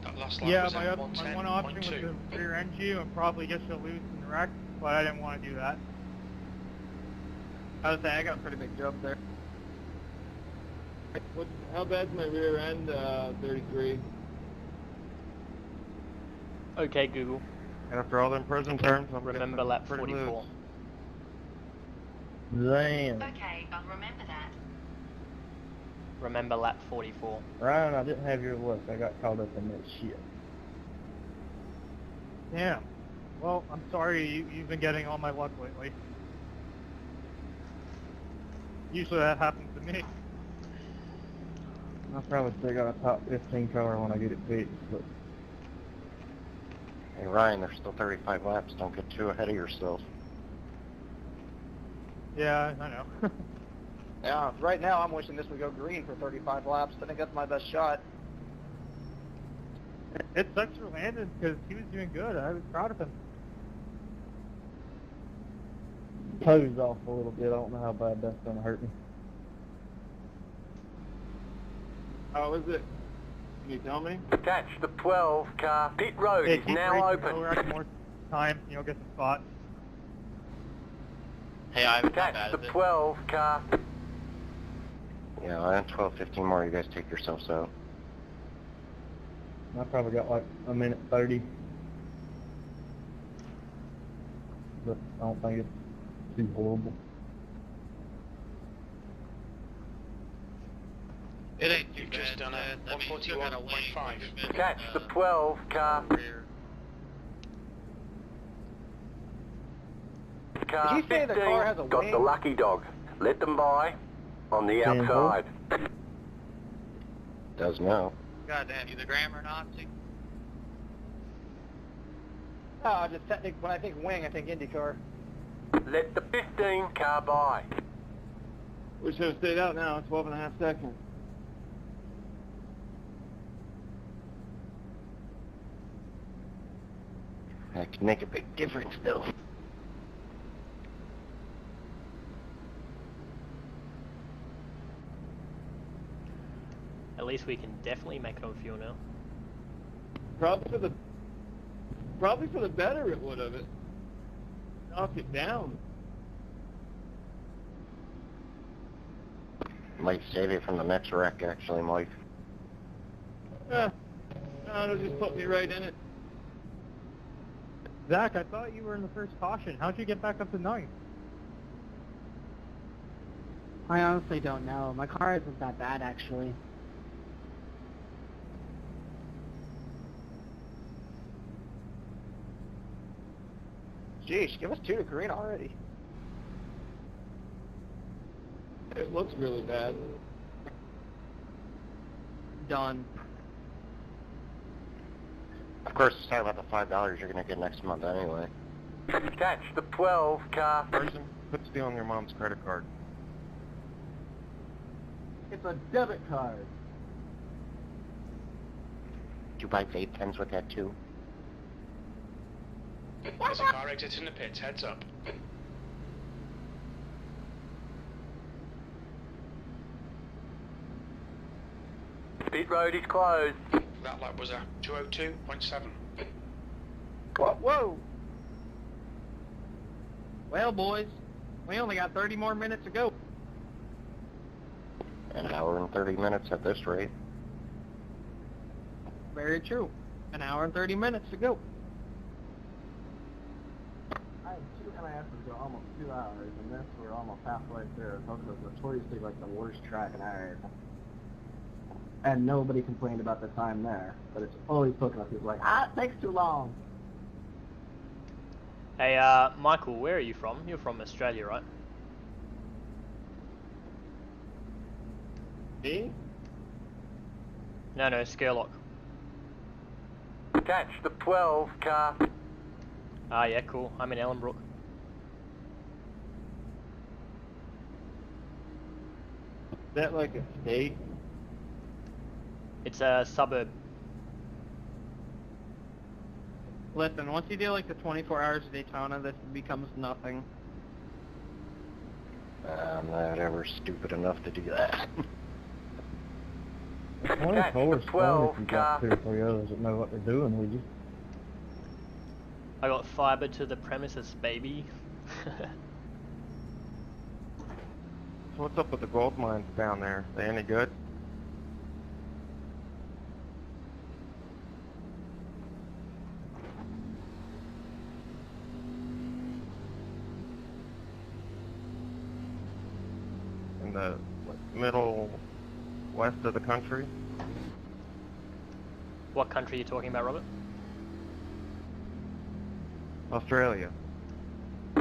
That last lap Yeah, was my at one 110.2. option was to rear end you and probably get you loose in the wreck, but I didn't want to do that. I was saying, I got a pretty big jump there. How bad's my rear end? 33. Okay, Google. After all them prison terms, I'm Remember lap 44. Damn. Okay, I'll remember that. Remember lap 44. Ryan, I didn't have your luck. I got caught up in that shit. Damn. Well, I'm sorry you've been getting all my luck lately. Usually that happens to me. I probably still got a top 15 car when I get it fixed, but Hey Ryan, there's still 35 laps. Don't get too ahead of yourself. Yeah, I know. Yeah, right now I'm wishing this would go green for 35 laps. I think that's my best shot. It sucks for Landon because he was doing good. I was proud of him. toes off a little bit. I don't know how bad that's going to hurt me. How is it? Can you tell me? Catch the 12 car. Pit road is now open. More time, get some spots. Hey, I'm Catch the 12 car. Yeah, I have 12, 15 more. You guys take yourselves out. I probably got like a minute 30. But I don't think it's too horrible. It ain't too just done a 141.5. Catch the 12 car. Car Did you say the 15 car has a got wing? the lucky dog. Let them by on the Can outside. Does now. Goddamn, you the grammar Nazi? Oh, just technically, when I think wing, I think IndyCar. Let the 15 car by. We should have stayed out now. 12 and a half seconds. That can make a big difference, though. At least we can definitely make it on fuel now. Probably for the better it would have. It knocked it down. Might save you from the next wreck, actually, Mike. No, it'll just put me right in it. Zach, I thought you were in the first caution. How'd you get back up to 9th? I honestly don't know. My car isn't that bad, actually. Jeez, give us 2 to green already. It looks really bad. Done. Of course, it's not about the $5 you're going to get next month anyway. Catch the 12 car. Person, quit stealing your mom's credit card. It's a debit card. Did you buy vape pens with that too? There's a car exit in the pits, heads up. Pit road is closed. That lap was a 202.7. Whoa! Well, boys, we only got 30 more minutes to go. An hour and 30 minutes at this rate. Very true. An hour and 30 minutes to go. I had 2 NISs go almost 2 hours, and this we're almost halfway through. So it was notoriously like the worst track in our area. And nobody complained about the time there, but it's always poking up people like, it takes too long. Hey, Michael, where are you from? You're from Australia, right? Me? No, Skerlock. Catch the 12 car. Ah, yeah, cool. I'm in Ellenbrook. Is that like a state? It's a suburb. Listen, once you do like the 24 hours of Daytona, this becomes nothing. I'm not ever stupid enough to do that. 24 is fun 12 if you got 2 or 3 others that know what they're doing, would you? I got fiber to the premises, baby. So what's up with the gold mines down there? They any good? In the middle west of the country? What country are you talking about, Robert? Australia.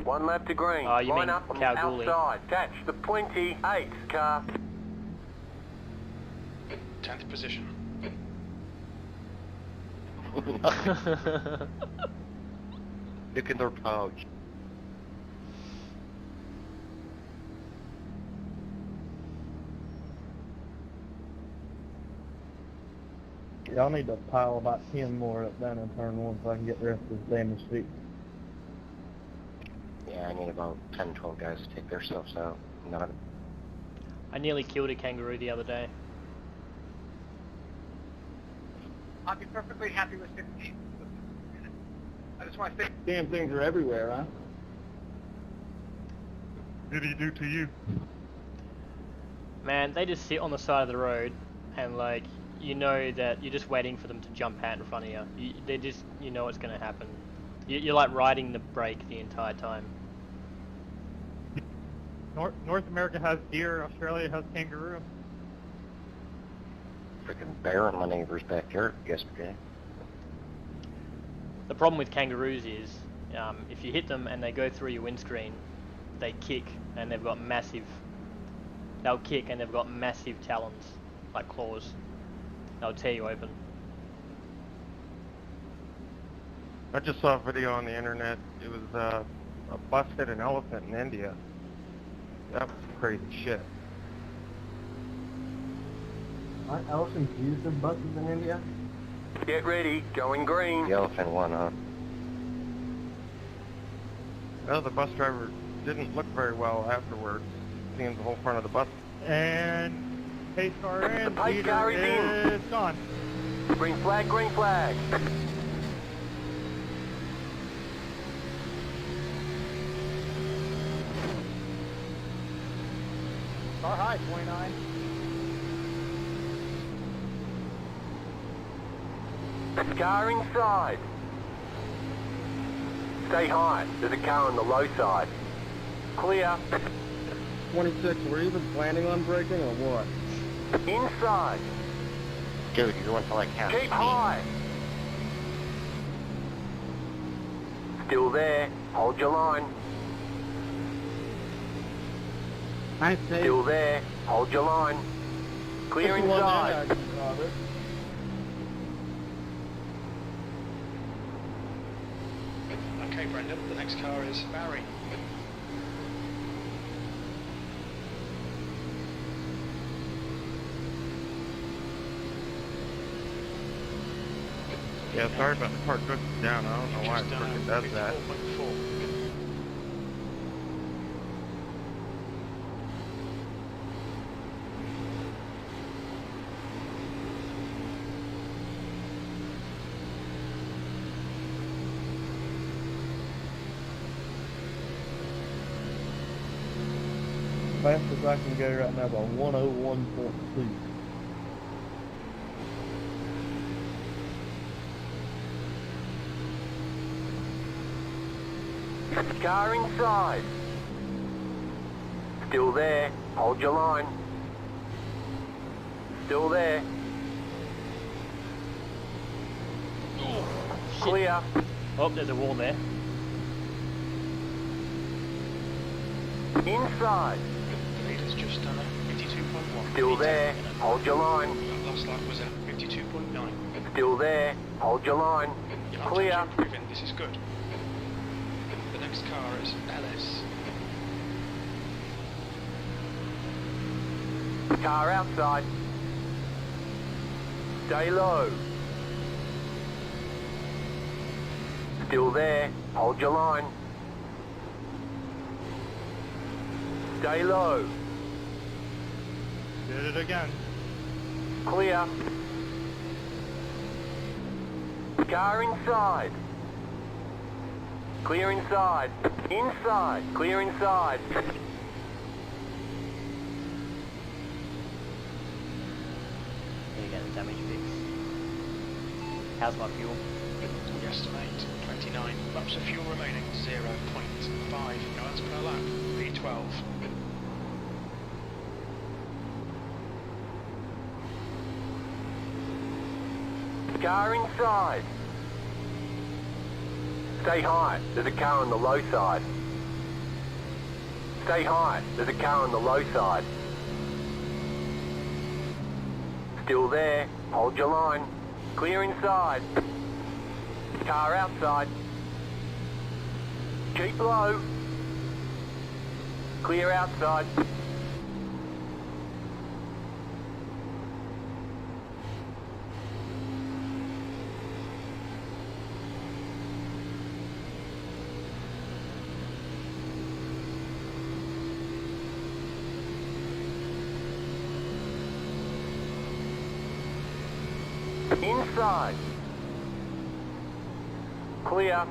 1 lap to green. Oh, you Line mean up on the Kalgoorlie. outside. Catch the 28 car. 10th position. Look in their pouch. Y'all need to pile about 10 more up down in turn 1 so I can get the rest of this damage fixed. Yeah, I need about 10, 12 guys to take their stuffs out. Not. I nearly killed a kangaroo the other day. I'd be perfectly happy with 15. I just want to say... Damn things are everywhere, huh? What did he do to you? Man, they just sit on the side of the road and like, you know that you're just waiting for them to jump out in front of you. They just, you know what's going to happen. You're like riding the brake the entire time. North America has deer, Australia has kangaroo. Freaking bear in my neighbor's backyard yesterday. The problem with kangaroos is, if you hit them and they go through your windscreen, they kick and they've got massive... They'll kick and they've got massive talons, like claws. They'll tear you open. I just saw a video on the internet. It was a bus hit an elephant in India. That was crazy shit. Aren't elephants used as buses in India? Get ready. Going green. The elephant won, huh? No, the bus driver didn't look very well afterwards. Seeing the whole front of the bus. And pace car in, The pace leader car is in. is gone. Green flag, green flag. Car high, 29. Car inside. Stay high. There's a car on the low side. Clear. 26, were you even planning on braking or what? Inside. Dude, you're going for like half Keep speed. high. Still there. Hold your line. I say, Still there. Hold your line. Clear inside. Okay, Brendan, the next car is Barry. Yeah, sorry about the car drifting down. I don't know why it Just done freaking a does that. 54.4. Fastest I can go right now is a 101.2. Car inside. Still there. Hold your line. Still there. Clear. Oh, there's a wall there. Inside. The leader's just done a 52.1. Still there. Hold your line. That last lap was at 52.9. Still there. Hold your line. Your Clear. time's improving. This is good. The next car is Ellis. Car outside. Stay low. Still there. Hold your line. Stay low. Did it again. Clear. Car inside. Clear inside. Inside. Clear inside. There you go, the damage fix. How's my fuel? We estimate 29 laps of fuel remaining, 0.5 gallons per lap, V12. Car inside. Stay high. There's a car on the low side. Stay high. There's a car on the low side. Still there. Hold your line. Clear inside. Car outside. Keep low. Clear outside. Inside. Clear.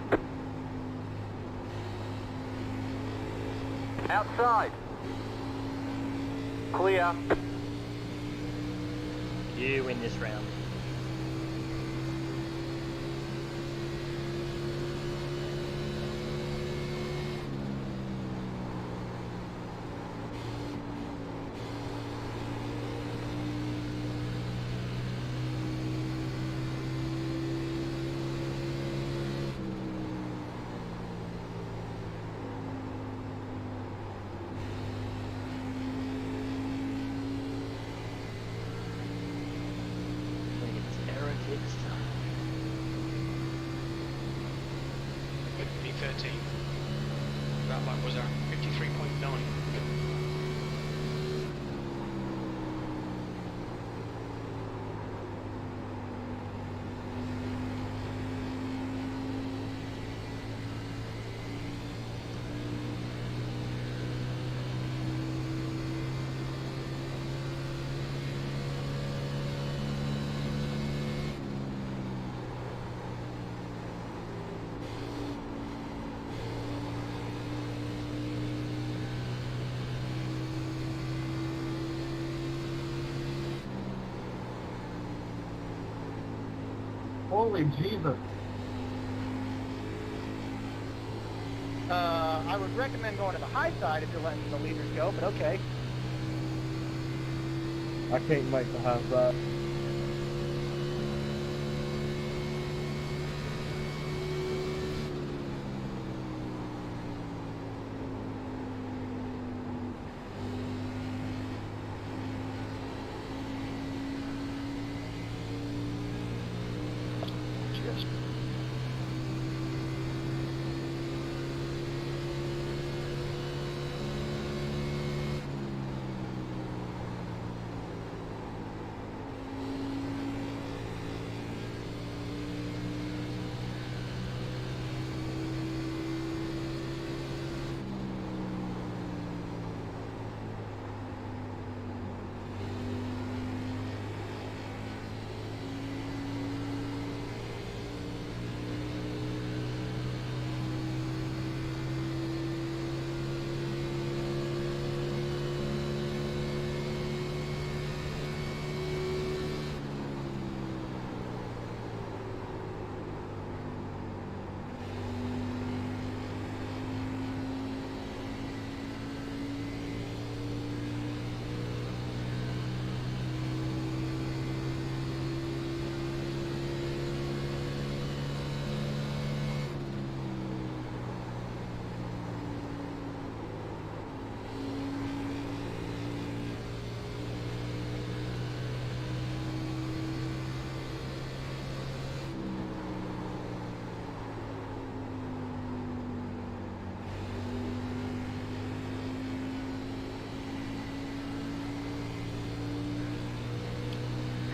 Outside. Clear. You win this round. V13. That lap was at 53.9. Holy Jesus. I would recommend going to the high side if you're letting the leaders go, but okay. I can't make the high side.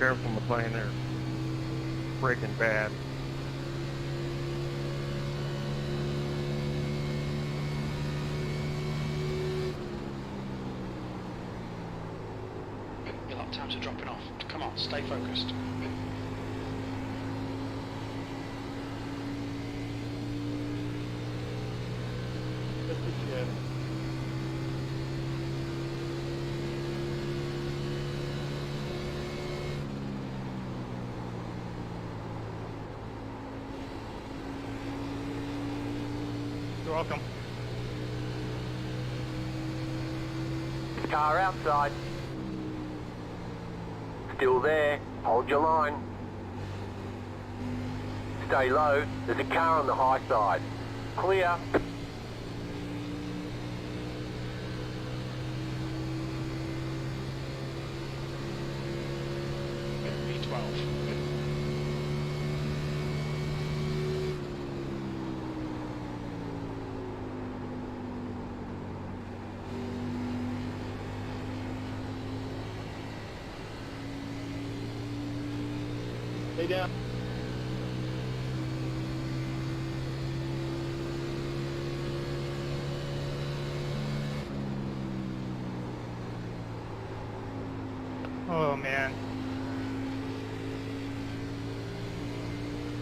careful, McLean. They're breaking bad. Your lap times are dropping off. Come on, stay focused. You're welcome. Car outside. Still there. Hold your line. Stay low. There's a car on the high side. Clear. B12. Stay down. Oh man.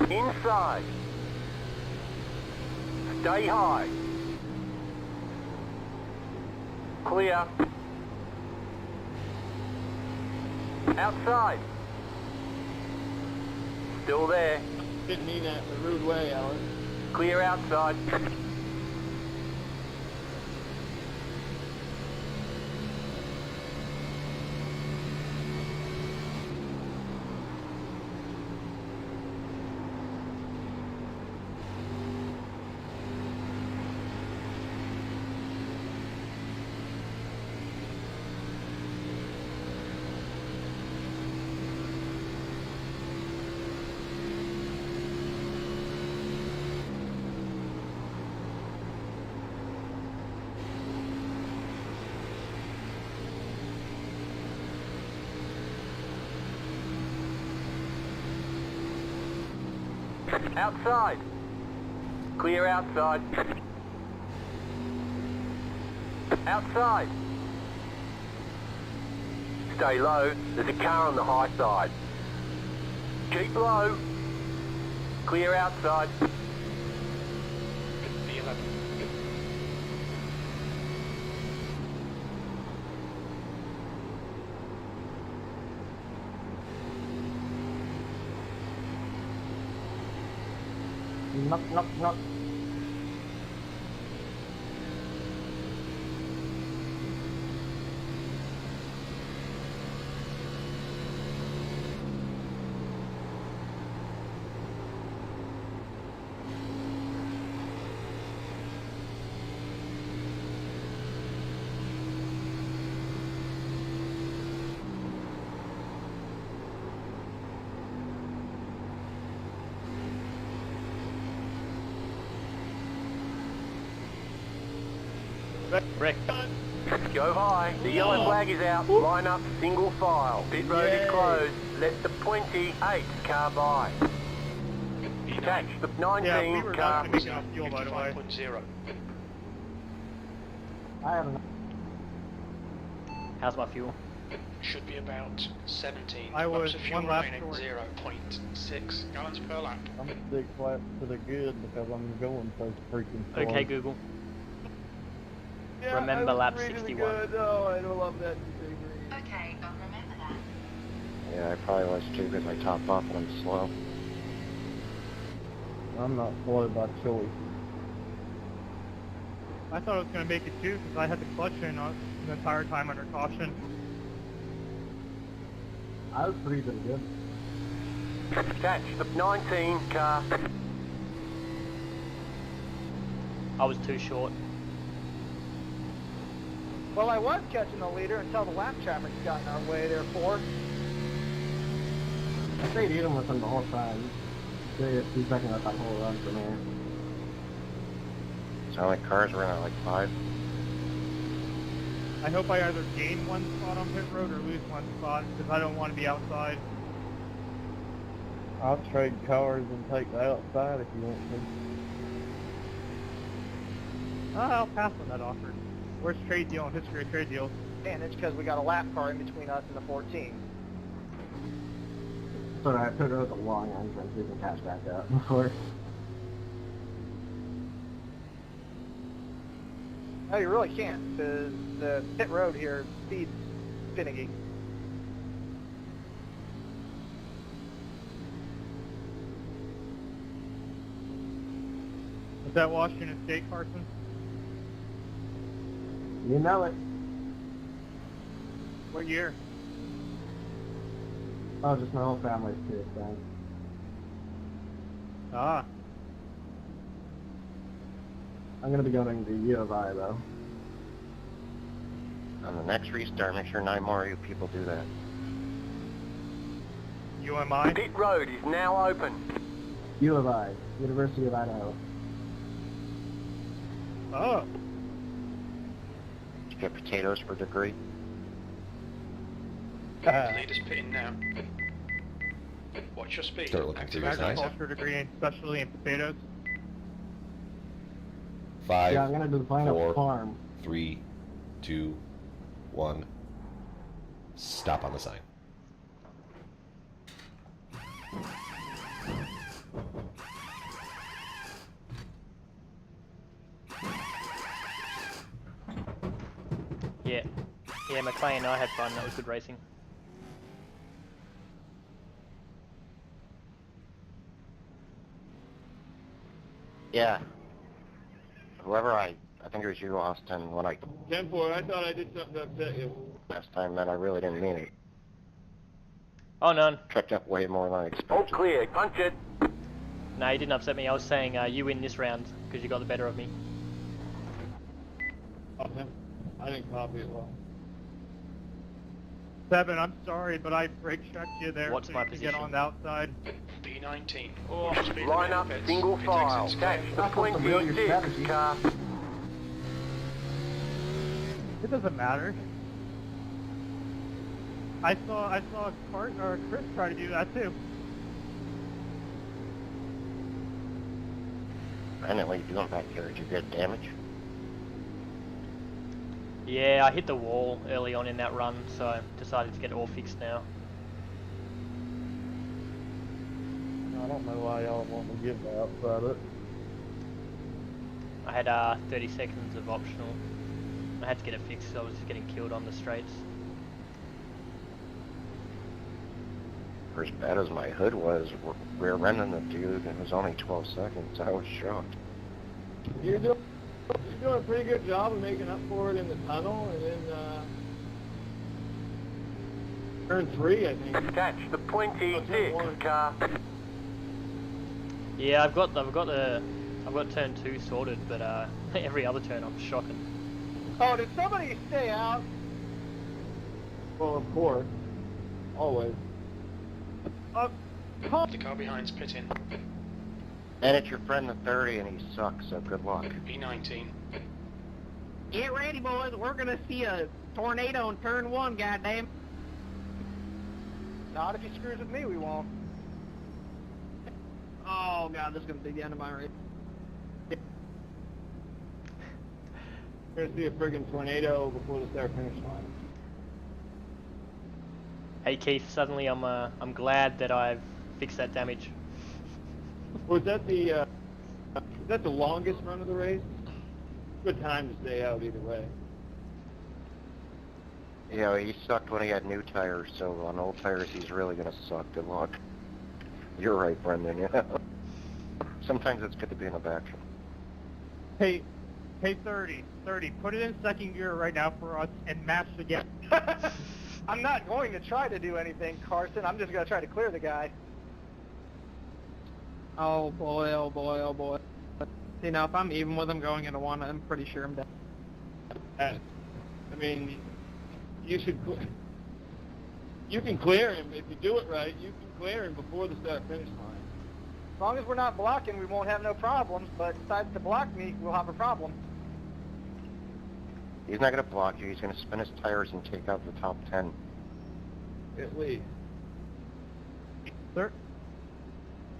Inside. Stay high. Clear. Outside. Still there. Didn't mean that in a rude way, Alan. Clear outside. Outside. Clear outside. Outside. Stay low. There's a car on the high side. Keep low. Clear outside. B11. Knock, knock, knock. Rick. Go high. The yellow flag is out. Line up single file. Pit road is closed. Let the 28 car by. Catch the 19 Yeah, we were car. not making enough fuel, by the way. 55.0. I haven't. How's my fuel? Should be about 17. I was Laps of fuel one lap remaining, short. 0.6 gallons per lap. I'm 6 laps to the good because I'm going so freaking slow. Okay, Google. Yeah, Remember I was lap really 61. Good. Oh, I love that. Okay, but remember that. Yeah, I probably was too because I topped off when I'm slow. I'm not slow by choice. I thought I was going to make it too because I had the clutch in the entire time under caution. I was breathing good. Catch the 19 car. I was too short. Well, I was catching the leader until the lap traffic got in our way there, Ford. I stayed even with him the whole time. He's backing up that whole run for me. Sound like cars were in at like 5. I hope I either gain one spot on pit road or lose one spot because I don't want to be outside. I'll trade cars and take the outside if you want to. I'll pass on that offer. Worst trade deal in history of trade deals. And it's because we got a lap car in between us and the 14. Sorry, I put it with a long entrance. You can catch back up before. No, you really can't, because the pit road here speeds finicky. Is that Washington State, Carson? You know it. What year? Oh, just my whole family's too, thanks. Ah. I'm gonna be going to U of I though. On the next restart, make sure 9 more of you people do that. UMI? Pit road is now open. U of I, University of Idaho. Oh. Did you get potatoes for degree? The leader's pitting now. Watch your speed. Start looking through your signs. Agriculture degree, and especially in potatoes. 5, Yeah, I'm gonna design a 4, farm. 3, 2, 1. Stop on the sign. Yeah. Yeah, McLean and I had fun. That was good racing. Yeah. Whoever I think it was you, Austin, when I 10-4, I thought I did something to upset you. last time, man, I really didn't mean it. Oh, none. Tripped up way more than I All expected. clear. Punch it. No, you didn't upset me. I was saying you win this round because you got the better of me. Okay. I didn't copy it well. 7, I'm sorry, but I brake checked you there. What's so my you can get position? on the outside. B19. Oh. Watch your speed Line limit up, pits. single It file. exits Catch clear. the That's not familiar 26 strategy. car. It doesn't matter. I saw Chris try to do that too. Brandon, what are you doing back here? Did you get damage? Yeah, I hit the wall early on in that run, so I decided to get it all fixed now. I don't know why y'all want to give the outside it. I had 30 seconds of optional. I had to get it fixed because I was just getting killed on the straights. For as bad as my hood was, rear-ending the dude, and it was only 12 seconds. I was shocked. You're doing a pretty good job of making up for it in the tunnel, and then turn 3, I think. Catch the 26 car. Yeah, I've got turn 2 sorted, but every other turn I'm shocking. Oh, did somebody stay out? Well, of course. Always. The car behind's pitting. And it's your friend the 30, and he sucks, so good luck. B19. Get ready, boys. We're gonna see a tornado in turn 1, goddamn. Not if he screws with me, we won't. Oh god, this is gonna be the end of my race. We're gonna see a friggin' tornado before the start-finish line. Hey Keith, suddenly I'm glad that I've fixed that damage. Was that the longest run of the race? Good time to stay out either way. You know, he sucked when he had new tires, so on old tires he's really gonna suck. Good luck. You're right, Brendan, yeah. Sometimes it's good to be in the back. Hey 30, put it in second gear right now for us and match the gap. I'm not going to try to do anything, Carson. I'm just gonna try to clear the guy. Oh boy, oh boy, oh boy. See, now if I'm even with him going into 1, I'm pretty sure I'm dead. I mean, you can clear him if you do it right. You can clear him before the start-finish line. As long as we're not blocking, we won't have no problems, but decides to block me, we'll have a problem. He's not gonna block you, he's gonna spin his tires and take out the top 10. At least.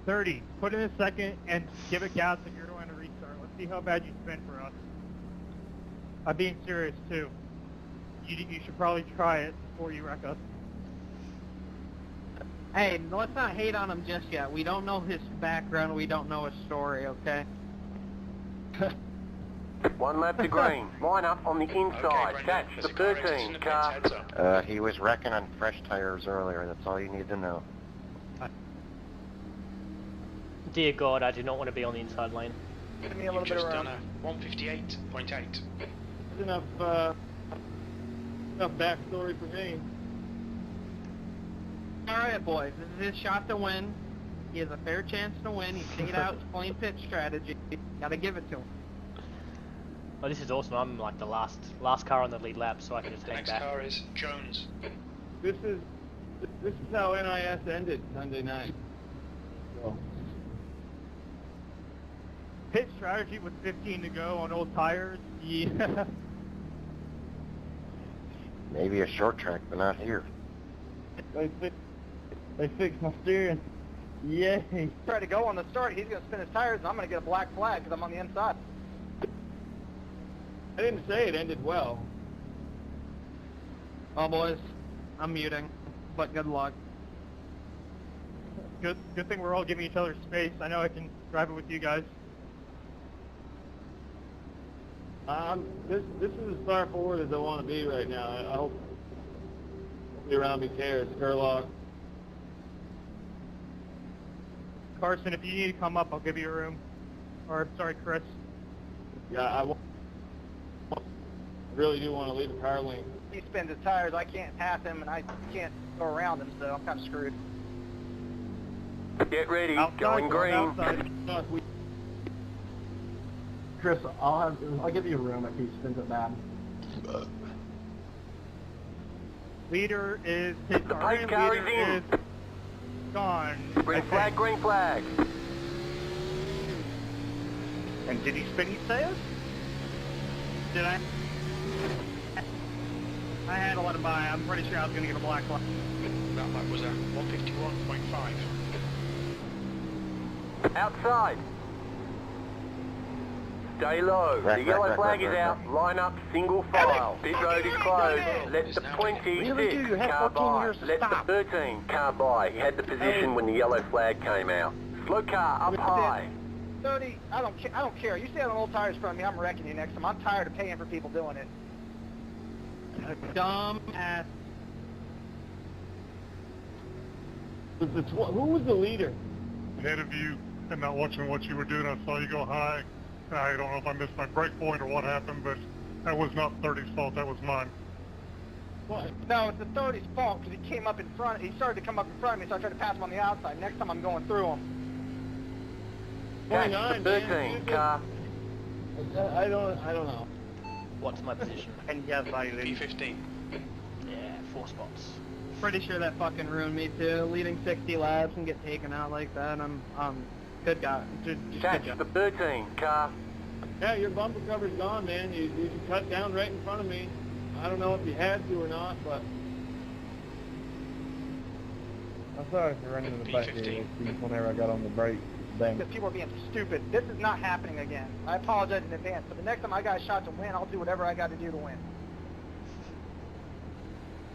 30. Put in a second and give it gas if you're going to restart. Let's see how bad you spin for us. I'm being serious too. You should probably try it before you wreck us. Hey, let's not hate on him just yet. We don't know his background. We don't know his story, okay? 1 lap to green. Line up on the inside. Okay, Catch Brendan, the there's a car 13 exiting the pits, car. heads up. He was wrecking on fresh tires earlier. That's all you need to know. Dear God, I do not want to be on the inside lane. Give me a You've little bit just around. done a 158.8. There's enough backstory for me. Alright, boys. This is his shot to win. He has a fair chance to win. He stayed out his plain pitch strategy. Gotta give it to him. Oh, this is awesome. I'm like the last car on the lead lap, so I can just The hang next back. car is Jones. This is how NIS ended Sunday night. So, Pit strategy with 15 to go on old tires. Yeah. Maybe a short track, but not here. They fixed my steering. Yay. Try to go on the start. He's gonna spin his tires, and I'm gonna get a black flag because I'm on the inside. I didn't say it ended well. Oh, boys. I'm muting. But good luck. Good thing we're all giving each other space. I know I can drive it with you guys. This is as far forward as I want to be right now. I hope nobody around me cares. Sherlock. Carson, if you need to come up, I'll give you a room. Or, sorry, Chris. Yeah, I really do want to leave a car lane. He spins his tires. I can't pass him, and I can't go around him, so I'm kind of screwed. Get ready. Outside, Going green. outside. Chris, I'll give you a room if he spins it bad. Leader is hit. The Our pace car leader is in. is gone. Green flag, green flag. And did he spin his tires? Did I? I had to let him by. I'm pretty sure I was going to get a black flag. That lap was a 151.5. Outside. Stay low. The yellow flag is out. Line up single file. Pit road is closed. Let the 26 car by. Let the 13 car by. He had the position when the yellow flag came out. Slow car up high. 30, I don't care. You stay on the old tires from me, I'm wrecking you next time. I'm tired of paying for people doing it. Dumb ass. Who was the leader? Ahead of you and not watching what you were doing. I saw you go high. I don't know if I missed my break point or what happened, but that was not 30's fault. That was mine. What? No, it's the 30's fault because he came up in front. He started to come up in front of me, so I tried to pass him on the outside. Next time I'm going through him. Catch 29, the 13 car. I don't know. What's my position? And yes, I P15. Yeah, 4 spots. Pretty sure that fucking ruined me too. Leading 60 laps and get taken out like that. I'm good guy. Just Catch good the job. 13 car. Yeah, your bumper cover's gone, man. You cut down right in front of me. I don't know if you had to or not, but I'm sorry for running in the back of you whenever I got on the brake. Damn. Because people are being stupid. This is not happening again. I apologize in advance, but the next time I got a shot to win, I'll do whatever I got to do to win.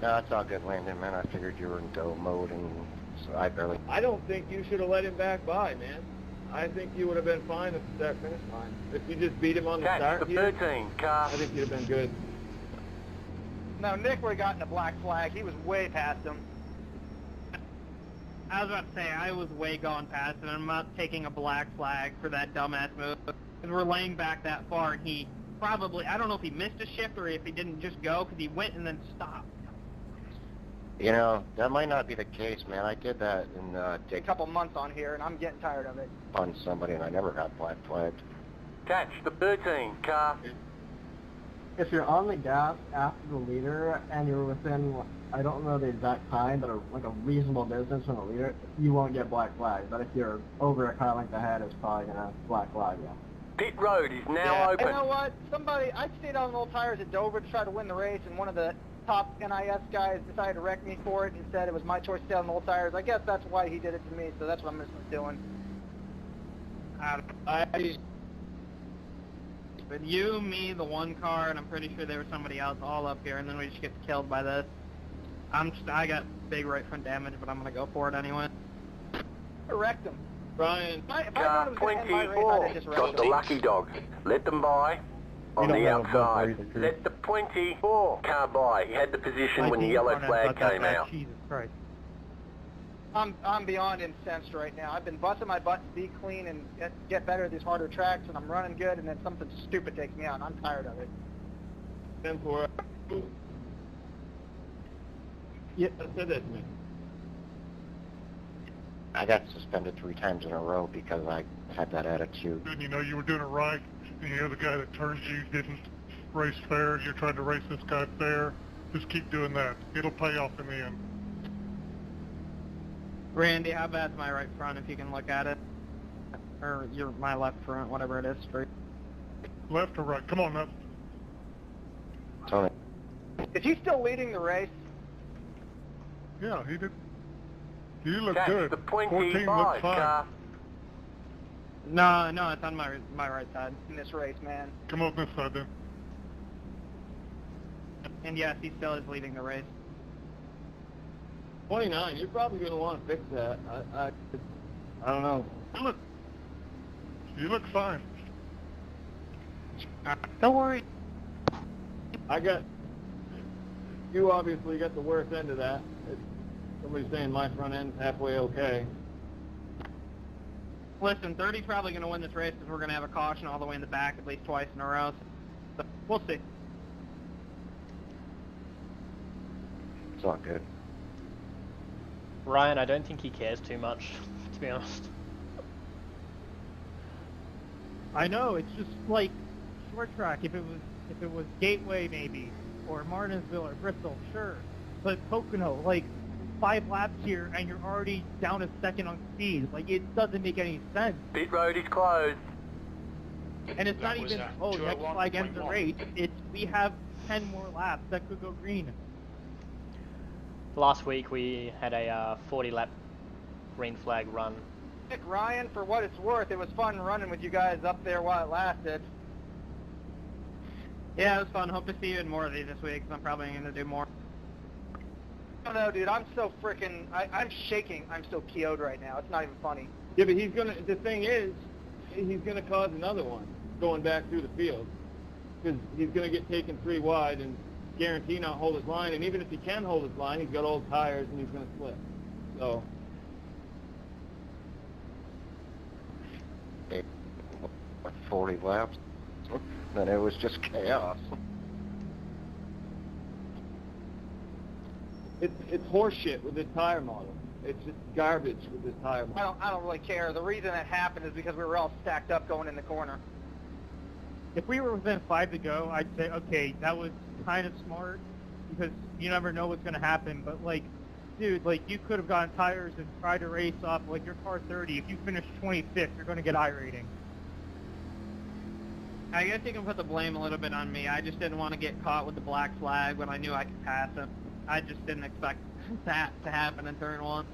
No, that's all good, Landon, man. I figured you were in go mode, and so I barely... I don't think you should have let him back by, man. I think you would have been fine at the start finish line. If you just beat him on the Catch start the here, 13 car. I think you'd have been good. No, Nick would have gotten a black flag. He was way past him. I was about to say, I was way gone past him. I'm not taking a black flag for that dumbass move. Because we're laying back that far, and he probably, I don't know if he missed a shift or if he didn't just go, because he went and then stopped. You know, that might not be the case, man. I did that in A couple months on here, and I'm getting tired of it. on somebody, and I never got black flagged. Catch the 13 car. If you're on the gas after the leader and you're within, I don't know the exact time, but like a reasonable distance from the leader, you won't get black flag. But if you're over a car length ahead, it's probably gonna black flag you. Pit road is now open. You know what? I stayed on old tires at Dover to try to win the race, and one of the top NIS guys decided to wreck me for it and said it was my choice to stay on old tires. I guess that's why he did it to me, so that's what I'm just doing. But you, me, the one car, and I'm pretty sure there was somebody else all up here, and then we just get killed by this. I got big right front damage, but I'm gonna go for it anyway. I wrecked him. Brian. Car 24 got the lucky dog. Let them by on the outside. Let the 24 car by. He had the position when the yellow flag came out. Jesus Christ. I'm beyond incensed right now. I've been busting my butt to be clean and get better at these harder tracks, and I'm running good, and then something stupid takes me out, and I'm tired of it. 10-4. Yeah, said that to me. I got suspended 3 times in a row because I had that attitude. And you know you were doing it right, and the other guy that turns you didn't race fair. You're trying to race this guy fair. Just keep doing that. It'll pay off in the end. Randy, how bad's my right front, if you can look at it? Or my left front, whatever it is, straight. Left or right? Come on now. Tony. Is he still leading the race? Yeah, he did. He looked Catch good. the 14 25 looked fine. car. No, it's on my right side in this race, man. Come on this side then. And yes, he still is leading the race. 29, you're probably going to want to fix that. I don't know. You look fine. Don't worry. You obviously got the worst end of that. Somebody's saying my front end's halfway okay. Listen, 30's probably going to win this race because we're going to have a caution all the way in the back at least twice in a row. So we'll see. It's all good. Ryan, I don't think he cares too much, to be honest. I know, it's just like short track. If it was Gateway maybe, or Martinsville or Bristol, sure. But Pocono, like 5 laps here and you're already down a second on speed. Like it doesn't make any sense. Pit road is closed. And it's not even next flag ends the race. It's we have 10 more laps that could go green. Last week we had a 40-lap green flag run. Ryan, for what it's worth, it was fun running with you guys up there while it lasted. Yeah, it was fun. Hope to see you in more of these this week, because I'm probably going to do more. I don't know, dude. I'm so freaking... I'm shaking. I'm so PO'd right now. It's not even funny. Yeah, but he's going to... The thing is, he's going to cause another one going back through the field. Because he's going to get taken 3 wide and guarantee not hold his line. And even if he can hold his line, he's got old tires and he's going to slip. So... 40 laps, then it was just chaos. It's horseshit with this tire model. It's just garbage with this tire model. I don't really care. The reason that happened is because we were all stacked up going in the corner. If we were within 5 to go, I'd say, okay, that was kind of smart, because you never know what's going to happen, but like, dude, like, you could have gotten tires and tried to race up, like, your car 30. If you finish 25th, you're going to get I rating. I guess you can put the blame a little bit on me. I just didn't want to get caught with the black flag when I knew I could pass him. I just didn't expect that to happen in turn 1.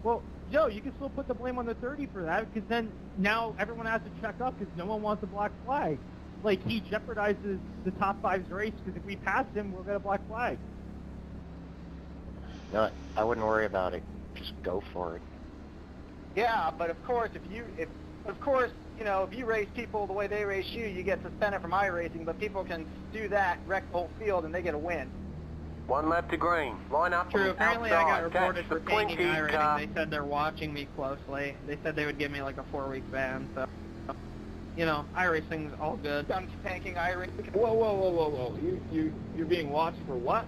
Well, Joe, you can still put the blame on the 30 for that, because then now everyone has to check up because no one wants a black flag. Like, he jeopardizes the top 5's race, because if we pass him, we'll get a black flag. No, I wouldn't worry about it. Just go for it. Yeah, but of course, if you race people the way they race you, you get suspended from iRacing, but people can do that, wreck the whole field, and they get a win. 1 lap to green. Line up. True, apparently I got reported for tanking 20 iRating. car. They said they're watching me closely. They said they would give me like a 4-week ban, so, you know, iRacing's all good. I'm tanking iRacing. Whoa. You're being watched for what?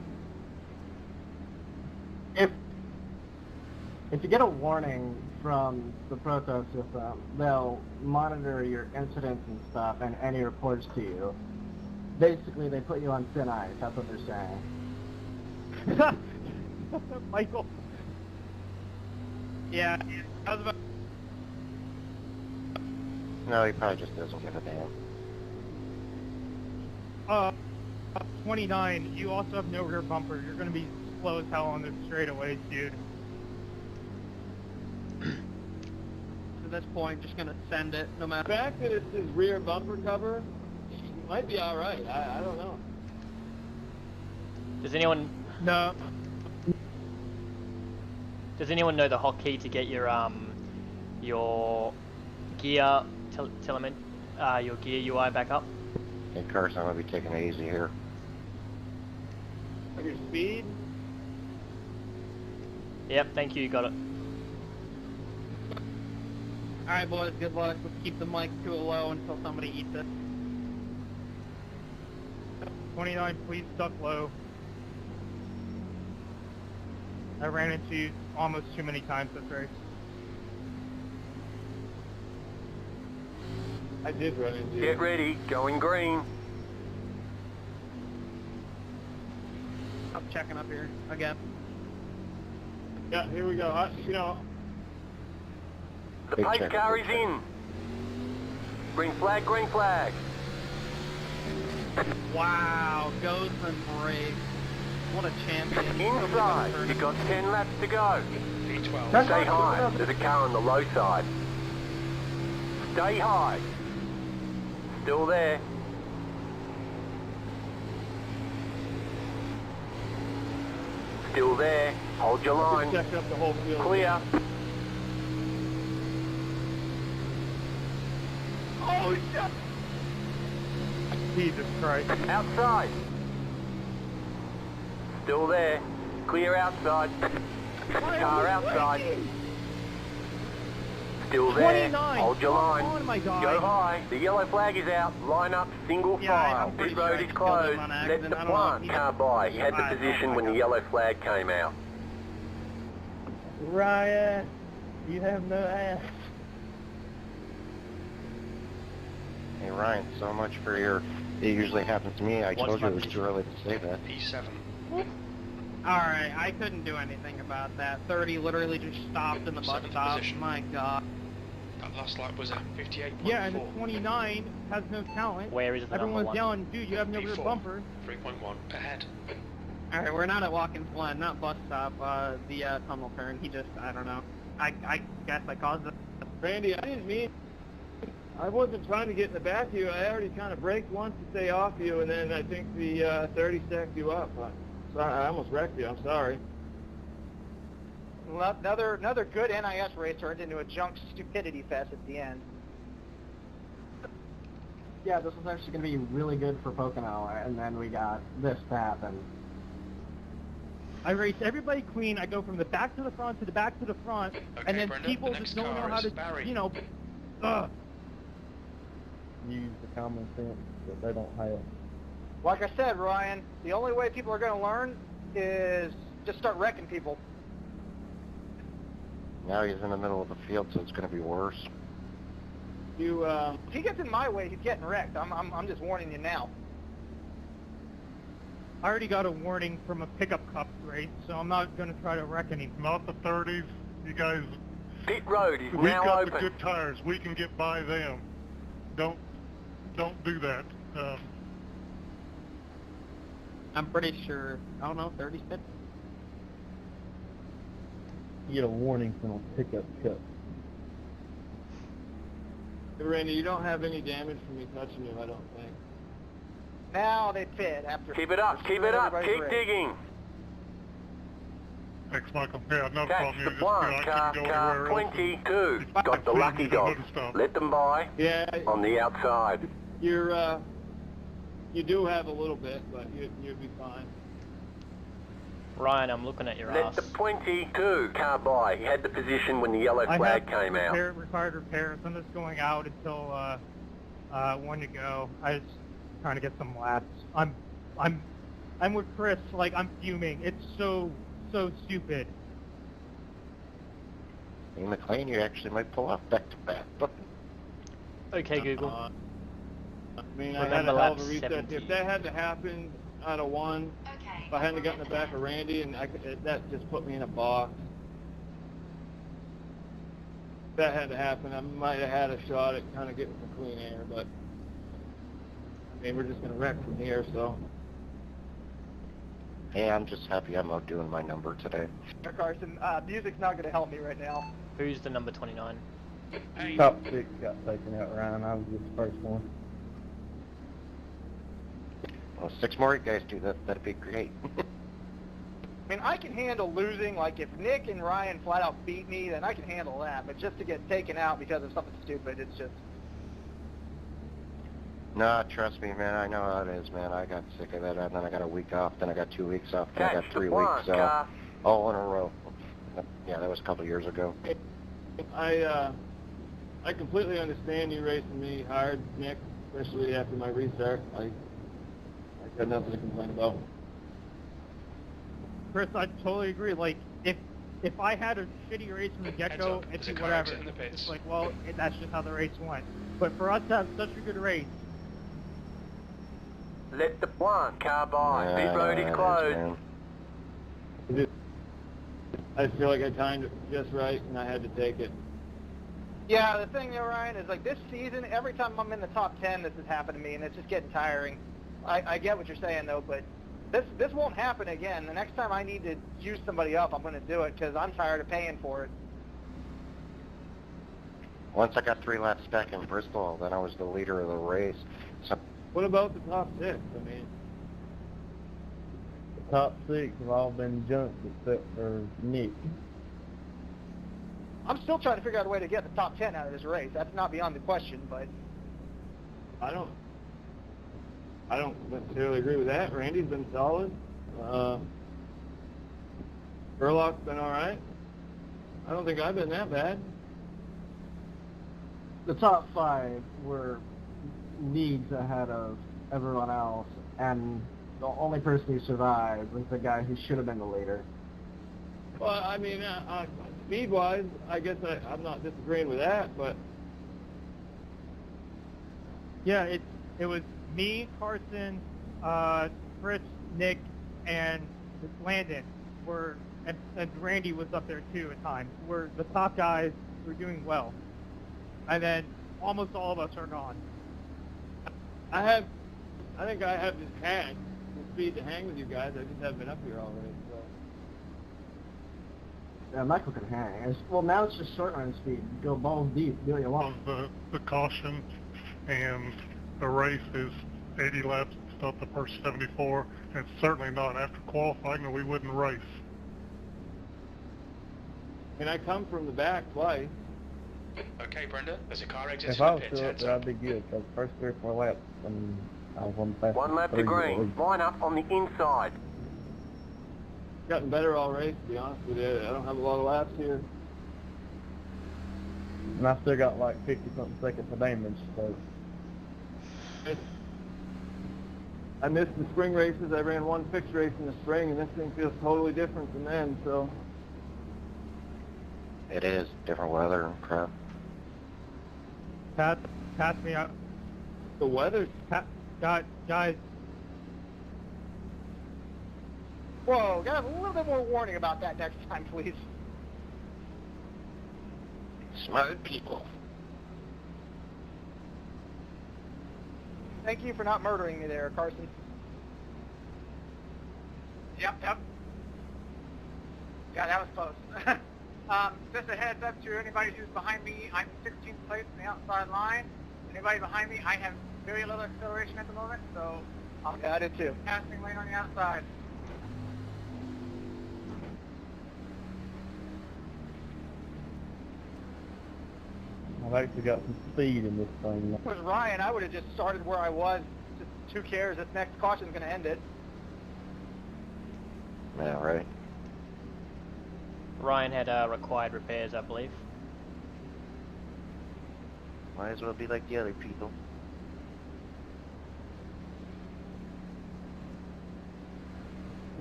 If you get a warning from the proto system, they'll monitor your incidents and stuff and any reports to you. Basically, they put you on thin ice. That's what they're saying. Michael. Yeah, I was about... No, he probably just doesn't give a damn. 29, you also have no rear bumper. You're going to be slow as hell on the straightaways, dude. this point, just gonna send it no matter. The fact that it's his rear bumper cover, he might be all right. I don't know. Does anyone No. Does anyone know the hotkey to get your gear your gear UI back up? Hey, Carson, I'm gonna be taking it easy here. Your speed? Yep, thank you, got it. Alright, boys, good luck. Let's keep the mic too low until somebody eats it. 29, please duck low. I ran into you almost too many times this race. I did run into you. Get ready, going green. I'm checking up here again. Yeah, here we go. You know, The pace car is in. Green flag, green flag. Wow, goes and breaks. What a champion. Inside, you've got 10 laps to go. V12. Stay high, there's a car on the low side. Stay high. Still there. Still there. Hold your line. check up the whole field. Clear. Oh, shit! Jesus Christ. Outside. Still there. Clear outside. Car outside. Still there. 29. Hold your line. Come on, my guy. Go high. The yellow flag is out. Line up single file. I'm pretty Pit road sure I is killed closed. him on Let accident. the I don't know if plant he- car by. He had the position when the yellow flag came out. Ryan, you have no ass. Hey, Ryan, so much for your... It usually happens to me. I What's told you my it was too position? early to say that. P7. Alright, I couldn't do anything about that. 30 literally just stopped in the bus Seventh stop. position. My god. That last lap was at 58.4. Yeah, and the 29 has no talent. Where is the number Everyone's one? yelling, dude, you have no rear P4. bumper. 3.1 ahead. Alright, we're not at Watkins Glen, not bus stop, the tunnel turn. He just, I don't know. I guess I caused it. Randy, I didn't mean... I wasn't trying to get in the back of you. I already kind of braked once to stay off you, and then I think the 30 stacked you up. I almost wrecked you. I'm sorry. Well, another good NIS race turned into a junk stupidity fest at the end. Yeah, this is actually going to be really good for Pocono, and then we got this to happen. I race everybody clean. I go from the back to the front to the back to the front, and then Brenda, people the just next don't know car how is to, Barry. you know, ugh. Use the common sense that they don't have. Like I said, Ryan, the only way people are going to learn is just start wrecking people. Now he's in the middle of the field, so it's going to be worse. You, If he gets in my way, he's getting wrecked. I'm just warning you now. I already got a warning from a pickup cup race, so I'm not going to try to wreck anything. Not the 30s. You guys, Pit road is we've now got open. the good tires. We can get by them. Don't do that. I'm pretty sure, I don't know, 30 spit. You get a warning from a pickup cup. Randy, you don't have any damage from me touching you, I don't think. Now they fit after. Keep it up, keep it up, everybody's keep race. digging. Thanks, Michael. Yeah, no Catch problem. the You plant, just, you know, I car couldn't go anywhere else. 22. Got the lucky dog. Let them by Yeah, on the outside. you're, you do have a little bit, but you'll be fine. Ryan, I'm looking at your Let ass. the 22 car by. He had the position when the yellow I flag have came out. required repairs. I'm just going out until one to go. I was trying to get some laps. I'm with Chris. Like, I'm fuming. It's so stupid. In McLean, you actually might pull off back-to-back. Okay, Google. I mean, I had Remember a hell lap of a reset. 70. If that had to happen out of one, if I hadn't gotten the back of Randy, and that just put me in a box. If that had to happen, I might have had a shot at kind of getting some clean air, but I mean, we're just going to wreck from here, so. Hey, I'm just happy I'm out doing my number today. Carson, music's not going to help me right now. Who's the number 29? Hey. Top 6 got taken out, Ryan. I was just the first one. Well, 6 more you guys do that, that'd be great. I mean, I can handle losing. Like, if Nick and Ryan flat out beat me, then I can handle that. But just to get taken out because of something stupid, it's just... Nah, trust me, man. I know how it is, man. I got sick of it, and then I got a week off, then I got 2 weeks off, then I got 3 weeks off, all in a row. Yeah, that was a couple years ago. I completely understand you racing me hard, Nick, especially after my restart. I got nothing to complain about. Chris, I totally agree. Like, if I had a shitty race from the get-go, it'd be whatever. It's like, well, that's just how the race went. But for us to have such a good race... Let the one car by. Pit road is closed. I feel like I timed it just right, and I had to take it. Yeah, the thing there, Ryan, is like this season, every time I'm in the top 10, this has happened to me, and it's just getting tiring. I get what you're saying, though, but this won't happen again. The next time I need to use somebody up, I'm going to do it, because I'm tired of paying for it. Once I got 3 laps back in Bristol, then I was the leader of the race. So what about the top 6? I mean, The top 6 have all been junked except for Nick. I'm still trying to figure out a way to get the top 10 out of this race. That's not beyond the question, but... I don't necessarily agree with that. Randy's been solid. Burlock's been all right. I don't think I've been that bad. The top 5 were leagues ahead of everyone else, and the only person who survived was the guy who should have been the leader. Well, I mean, speed-wise, I guess I'm not disagreeing with that, but... Yeah, it was me, Carson, Fritz, Nick, and Landon and Randy was up there too at times. Where the top guys were doing well, and then almost all of us are gone. I think I have just had the speed to hang with you guys. I just haven't been up here already. So. Yeah, Michael can hang. Well, now it's just short run speed. Go balls deep, do what you want. The caution and the race is 80 laps. It's not the first 74, and it's certainly not after qualifying, or we wouldn't race. And I come from the back twice. Okay, Brenda, there's a car exit If in I the was pits. still up Heads there, up. I'd be good, because the first 3 or 4 laps, I was on the fastest. 1 lap to 3 green. Line up on the inside. Gotten better all race, to be honest with you. I don't have a lot of laps here. And I still got like 50-something seconds of damage, so... I missed the spring races. I ran 1 fixed race in the spring, and this thing feels totally different than then, so... it is different weather and crap. Pass me up. The weather... Guys. Whoa, guys, a little bit more warning about that next time, please. Smart people. Thank you for not murdering me there, Carson. Yep. Yeah, that was close. Just a heads up to anybody who's behind me, I'm 16th place in the outside line. Anybody behind me, I have very little acceleration at the moment, so I'll I did too. Passing lane on the outside. I've actually got some speed in this thing. If it was Ryan, I would have just started where I was. Just who cares? This next caution's going to end it. Yeah, right. Ryan had required repairs, I believe. Might as well be like the other people.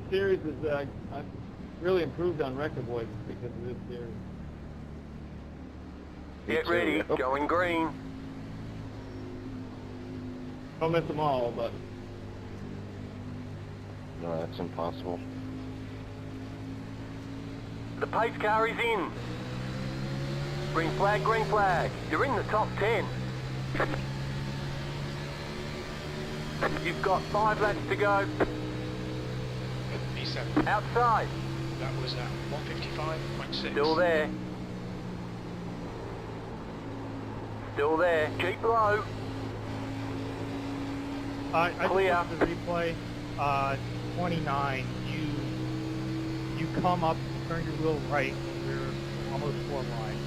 The series is... I've really improved on record voice because of this series. Get ready, going green. Don't miss them all, but... No, that's impossible. The pace car is in. Green flag, green flag. You're in the top 10. You've got 5 laps to go. B7. Outside. That was at 155.6. Still there. Still there. Keep low. I just Clear. looked at the replay. 29. You come up, turn your wheel right. You're almost 4 wide.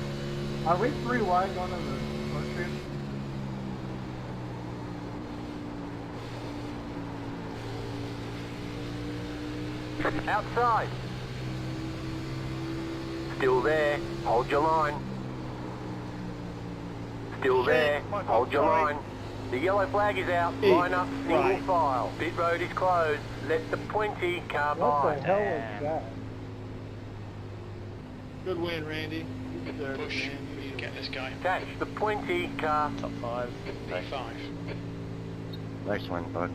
Are we 3 wide going to the first street? Outside. Still there. Hold your line. Still there. Hold your line. The yellow flag is out. Line up single file. Pit road is closed. Let the 20 car by. What the hell was that? Good win, Randy. You deserve it, Push. man. You need Get this guy. Catch the 20 car. Top 5. P5. Nice one, bud.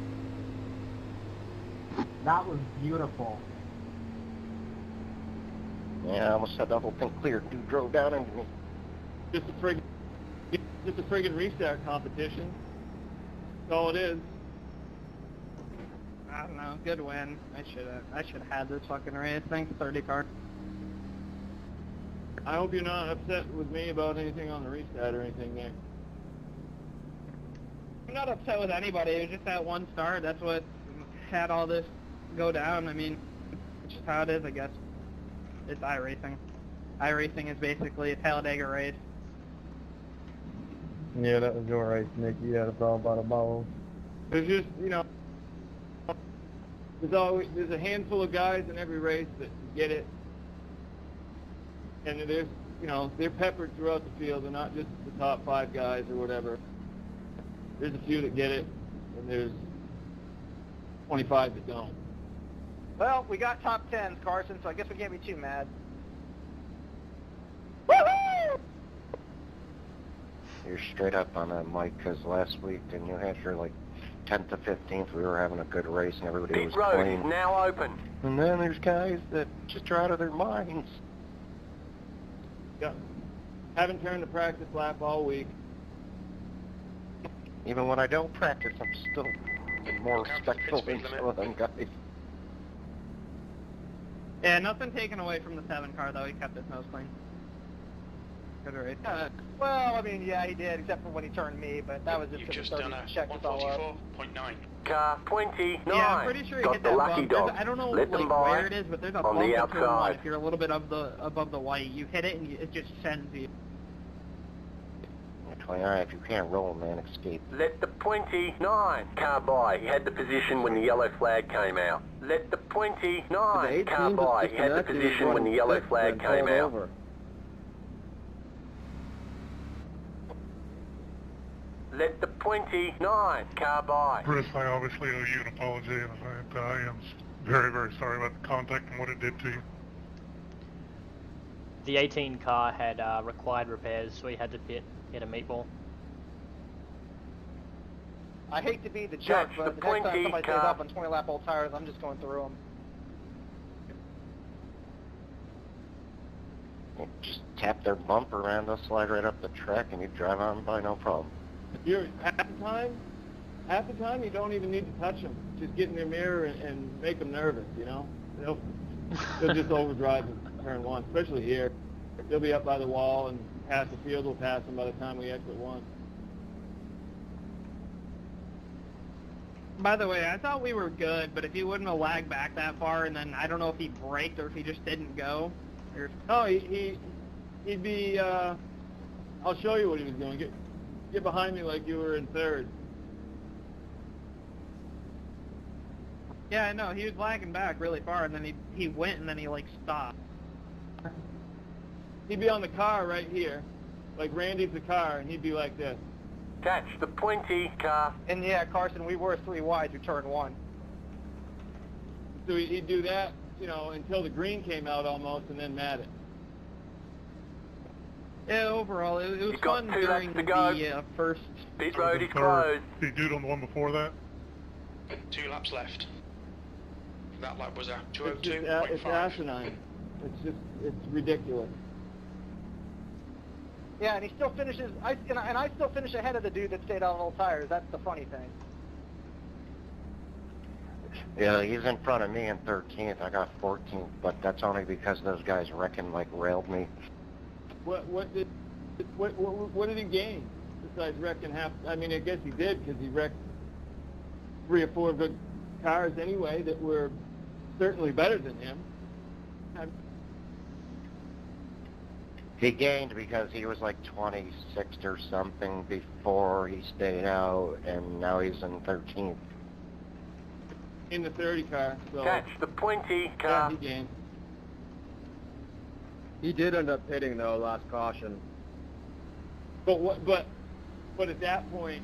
That was beautiful. Yeah, I almost had the whole thing cleared. Dude drove down into me. Just a friggin' restart competition. That's all it is. I don't know. Good win. I should have had this fucking race. Thanks, 30 car. I hope you're not upset with me about anything on the restart or anything there. I'm not upset with anybody. It was just that one start. That's what had all this go down. I mean, it's just how it is, I guess. It's iRacing. iRacing is basically a Talladega race. Yeah, that was your race, Nick. You had a problem by the balls. There's just, you know, there's a handful of guys in every race that get it. And there's, you know, they're peppered throughout the field. They're not just the top 5 guys or whatever. There's a few that get it, and there's 25 that don't. Well, we got top 10s, Carson, so I guess we can't be too mad. You're straight up on that, Mike, because last week in New Hampshire, like 10th to 15th, we were having a good race and everybody was Pit road clean. is now open. And then there's guys that just are out of their minds. Yeah. Haven't turned a practice lap all week. Even when I don't practice, I'm still more respectful than some of them guys. Yeah, nothing taken away from the 7 car, though. He kept his nose clean. Good race. Well, I mean, yeah, he did, except for when he turned me, but that was just You've because just done a checked us all up. 144.9. Car 29. Yeah, I'm pretty sure he Got hit the that lucky bump. dog. I don't know Let them like, by where it is, but there's a on bump the in turn 1 outside. if you're a little bit above the white. You hit it and it just sends you. Alright, if you can't roll, man, escape. Let the 29 car by. He had the position when the yellow flag came out. Let the 29 car by. He had the position when the yellow flag came out. Let the 29 car by. Chris, I obviously owe you an apology, and I am very, very sorry about the contact and what it did to you. The 18 car had required repairs, so he had to hit a meatball. I hate to be the jerk, Catch but the the next time 20 somebody stays car. up on 20 lap old tires, I'm just going through them. Just tap their bumper around, they'll slide right up the track, and you drive on by no problem. You're half the time you don't even need to touch them. Just get in their mirror and make them nervous, you know? They'll just overdrive in turn 1, especially here. They'll be up by the wall, and half the field will pass them by the time we exit 1. By the way, I thought we were good, but if he wouldn't have lagged back that far, and then I don't know if he braked or if he just didn't go. No, he'd be, I'll show you what he was doing. Get behind me like you were in 3rd. Yeah, I know. He was lagging back really far, and then he went, and then he, like, stopped. He'd be on the car right here. Like Randy's the car, and he'd be like this. Catch the 20 car. And yeah, Carson, we were 3 wide through turn 1. So he'd do that, you know, until the green came out almost, and then mat it. Yeah, overall, it was fun got 2 laps during to go. the first... Pit road is closed. Did he do it on the one before that? 2 laps left. That lap was a It's 202.5. asinine. It's ridiculous. Yeah, and he still finishes, and I still finish ahead of the dude that stayed out on old tires. That's the funny thing. Yeah, he's in front of me in 13th. I got 14th, but that's only because those guys railed me. What did he gain? Just besides wrecking half. I mean, I guess he did because he wrecked 3 or 4 good cars anyway that were certainly better than him. He gained because he was like 26th or something before he stayed out, and now he's in 13th. In the 30 car, so... Catch the 20 car. Yeah, he gained. He did end up hitting, though, last caution. But at that point,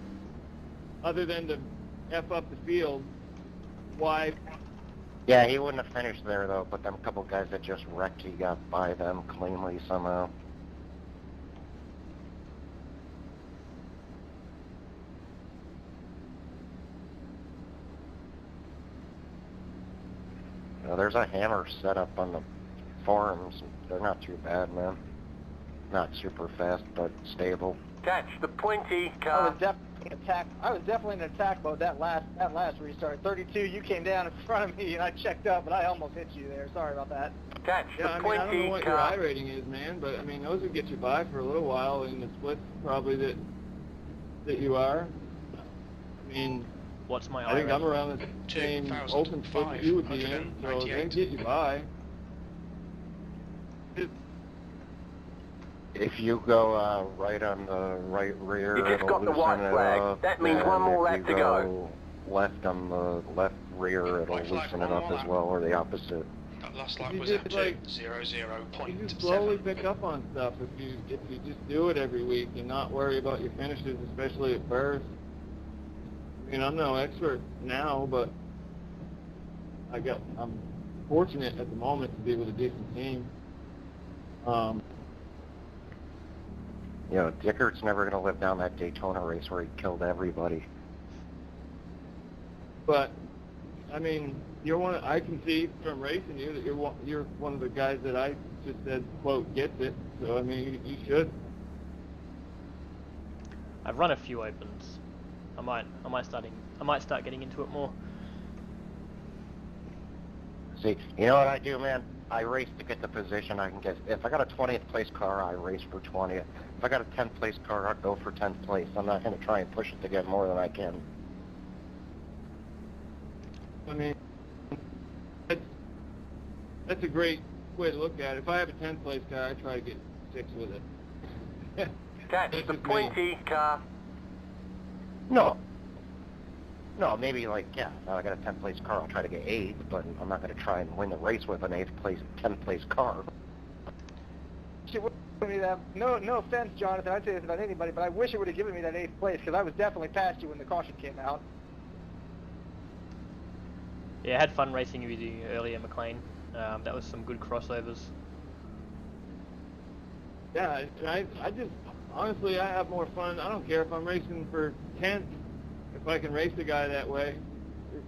other than to F up the field, why... Yeah, he wouldn't have finished there, though, but them couple guys that just wrecked, he got by them cleanly somehow. There's a hammer set up on the forums. They're not too bad, man. Not super fast, but stable. Catch the 20 car. I was definitely in attack mode that last restart. 32, you came down in front of me and I checked up, but I almost hit you there. Sorry about that. Catch the 20 car. I don't know what your I rating is, man, but I mean those would get you by for a little while in the splits probably that you are. I mean, what's my I think I'm around the same open split that you would be in, so they get you by. If you go right on the right rear, you just it'll got the white flag. up, that means one more lap to go. Left on the left rear, it'll loosen it up as well, or the opposite. That last lap was FG 00.7. You just slowly pick up on stuff if you just do it every week and not worry about your finishes, especially at first. I mean, I'm no expert now, but I'm fortunate at the moment to be with a decent team. You know, Dickert's never going to live down that Daytona race where he killed everybody. But, I mean, I can see from racing you that you're one of the guys that I just said, quote, gets it. So, I mean, you should. I've run a few opens. I might start getting into it more. See, you know what I do, man? I race to get the position I can get. If I got a 20th place car, I race for 20th. If I got a 10th place car, I'll go for 10th place. I'm not going to try and push it to get more than I can. I mean, that's a great way to look at it. If I have a 10th place car, I try to get 6 with it. Catch the 20 car. No, maybe like, yeah, if I got a 10th place car, I'll try to get 8th, but I'm not going to try and win the race with an 8th place, 10th place car. No offense, Jonathan, I'd say this about anybody, but I wish it would have given me that 8th place, because I was definitely past you when the caution came out. Yeah, I had fun racing with you earlier, McLean. That was some good crossovers. Yeah, I just, honestly, I have more fun. I don't care if I'm racing for 10th. If I can race a guy that way,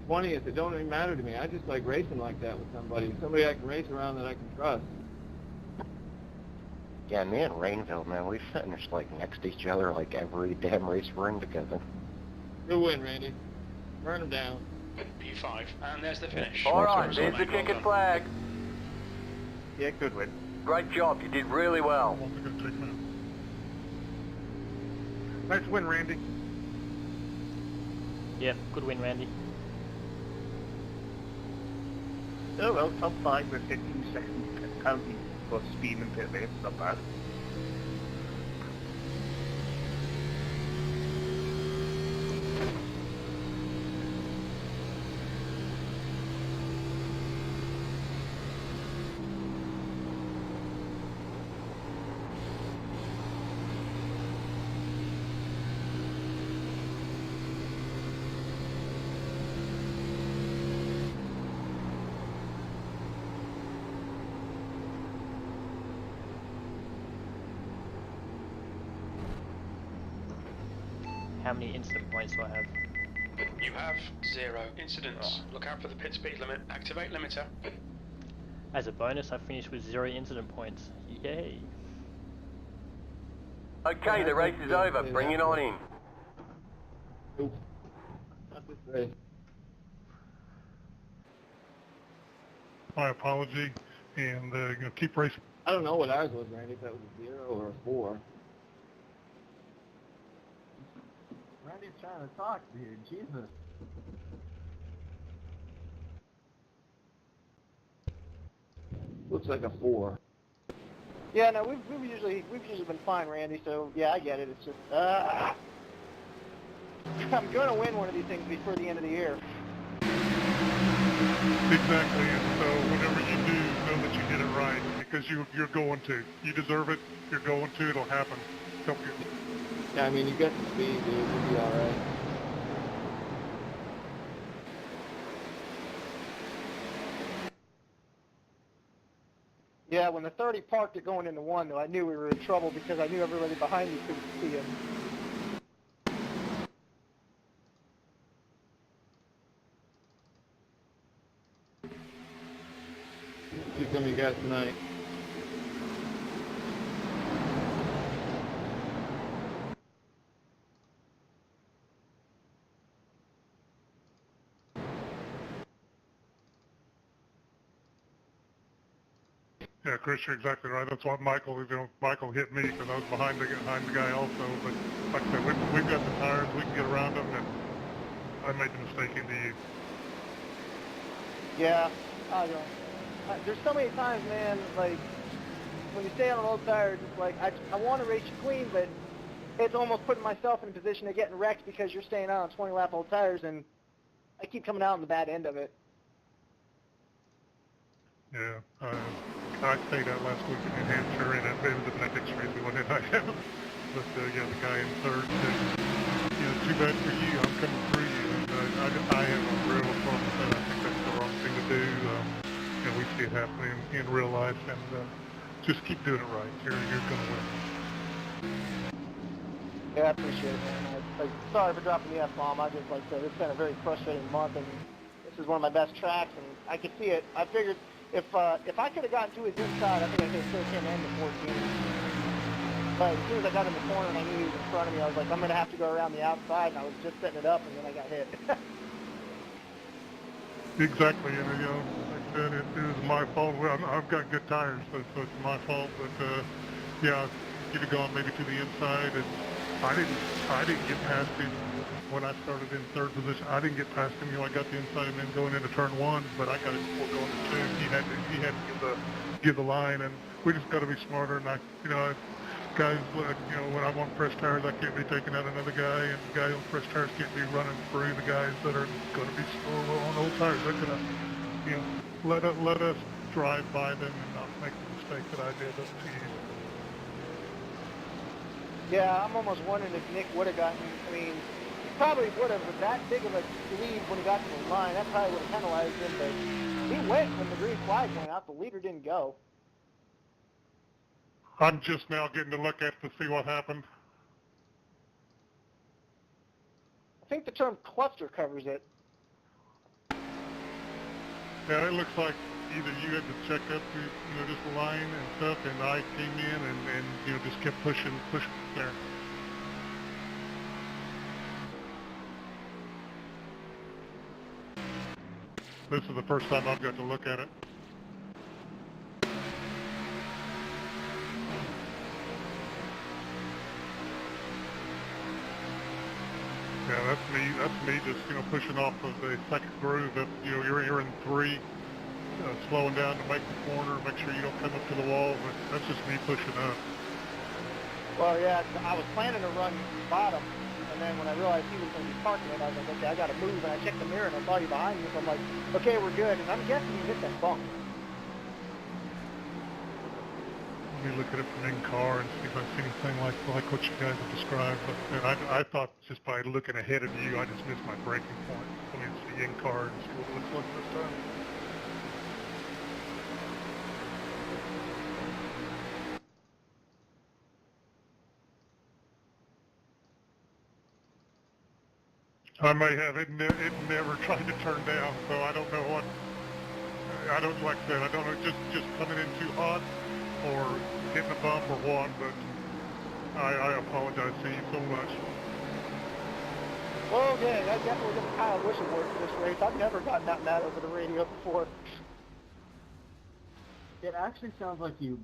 or 20th, it don't even matter to me. I just like racing like that with somebody I can race around that I can trust. Yeah, me and Rainville, man, we finished like next to each other like every damn race we're in together. Good win, Randy. Burn him down. P5, and there's the finish. Alright, there's the checkered flag. Yeah, good win. Great job, you did really well. Nice win, Randy. Yeah, good win, Randy. Oh well, top 5 with 15 seconds counting for speed and pit lane, not bad. How many incident points do I have? You have 0 incidents. Look out for the pit speed limit. Activate limiter. As a bonus, I finished with 0 incident points. Yay! Okay, the race is over. Bring it on in. Not this race. My apology, and keep racing. I don't know what ours was, Randy, if that was a 0 or a 4. Randy's trying to talk, dude. Jesus. Looks like a 4. Yeah, no, we've usually been fine, Randy. So yeah, I get it. It's just I'm going to win one of these things before the end of the year. Exactly, and so whatever you do, know that you did it right, because you're going to. You deserve it. You're going to. It'll happen. Help you. Yeah, I mean, you got the speed, dude. You'll be all right. Yeah, when the 30 parked it going into 1, though, I knew we were in trouble because I knew everybody behind me couldn't see him. See some of you guys tonight. Yeah, Chris, you're exactly right. That's what Michael hit me because I was behind the guy also. But like I said, we've got the tires. We can get around them, and I made the mistake into you. Yeah, there's so many times, man, like, when you stay on old tires, it's like, I want to race you clean, but it's almost putting myself in a position of getting wrecked because you're staying out on 20-lap old tires, and I keep coming out on the bad end of it. Yeah, I stayed out last week in New Hampshire, and it was the next race we went in. I have, but yeah, the guy in third said, too bad for you. I'm coming through you, and I have a real problem with that. I think that's the wrong thing to do. We see it happening in real life, and just keep doing it right. You're going to win. Yeah, I appreciate it, man. Sorry for dropping the F-bomb. I just, like I said, it's been a very frustrating month, and this is one of my best tracks, and I could see it. I figured if I could have gotten to his inside, I think I could have took him into 14. But as soon as I got in the corner and I knew he was in front of me, I was like, I'm going to have to go around the outside, and I was just setting it up, and then I got hit. Exactly, and like I said, it was my fault. Well, I've got good tires, so it's my fault. But yeah, you'd have gone maybe to the inside, and I didn't get past him when I started in third position. I didn't get past him. I got the inside of him going into turn 1, but I got it before going to 2. He had to give the line, and we just got to be smarter. And guys, when I'm on fresh tires, I can't be taking out another guy, and the guy on fresh tires can't be running through the guys that are going to be slow on old tires. They're going to, let us drive by them and not make the mistake that I did up to you. Yeah, I'm almost wondering if Nick would have gotten, I mean, he probably would have, with that big of a lead when he got to the line, that probably would have penalized him, but he went when the green flag went out, the leader didn't go. I'm just now getting to look at to see what happened. I think the term cluster covers it. Yeah, it looks like either you had to check up to, just the line and stuff, and I came in and just kept pushing there. This is the first time I've got to look at it. Yeah, that's me just, pushing off of the second groove. That, you're in 3, slowing down to make the corner, make sure you don't come up to the wall, but that's just me pushing up. Well, yeah, I was planning to run bottom, and then when I realized he was going to be parking it, I was like, okay, I got to move, and I checked the mirror, and I saw you behind me, so I'm like, okay, we're good, and I'm guessing you hit that bump. Let me look at it from in-car and see if I see anything like what you guys have described. But I thought just by looking ahead of you, I just missed my braking point. Let me see in-car and see what it looks like this time. I may have. It never tried to turn down, so I don't know what. I don't, like I said, I don't know, just coming in too hot or hitting a bump or what, but I apologize to you so much. Well, okay, I definitely get the Kyle Busch award for this race. I've never gotten that mad over the radio before. It actually sounds like you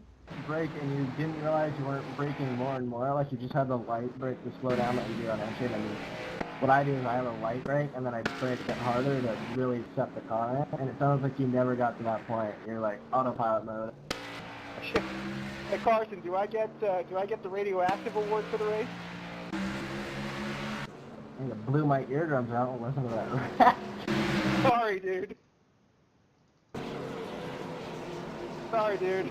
brake and you didn't realize you weren't braking more and more, like you just had the light brake to slow down that you do on engine, and what I do is I have a light brake, and then I brake it harder to really set the car in, and it sounds like you never got to that point. You're like autopilot mode. Hey Carson, do I get the radioactive award for the race? I think it blew my eardrums out. Listen to that. Sorry, dude. Sorry, dude.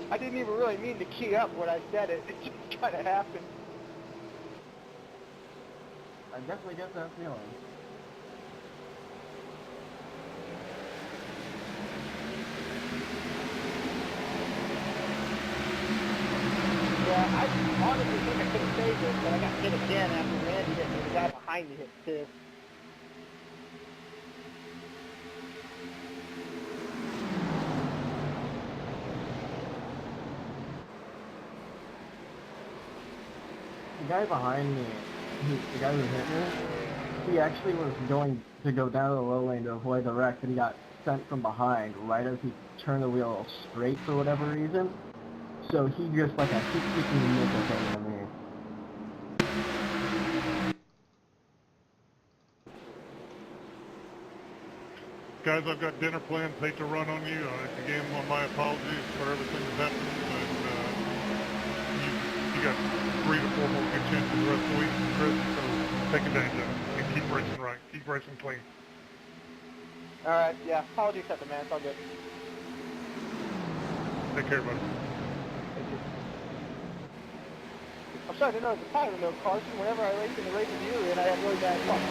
I didn't even really mean to key up when I said it. It just kind of happened. I definitely get that feeling. Yeah, I honestly think I could have saved it, but I got hit again after Randy hit me. The guy behind me hit too. The guy behind me, the guy who hit me, he actually was going to go down to the low lane to avoid the wreck, but he got sent from behind right as he turned the wheel straight for whatever reason. So he just like a heat-seeking missile came to me. Guys, I've got dinner plans. Hate to run on you. Again, my apologies for everything that happened. And you got 3 to 4 more good chances the rest of the week, Chris. So take advantage of it and keep racing right. Keep racing clean. All right, yeah. Apologies accepted, man. It's all good. Take care, buddy. I'm sorry to know as a pilot though, Carson. Whenever I race in the races you were in, I had really bad luck.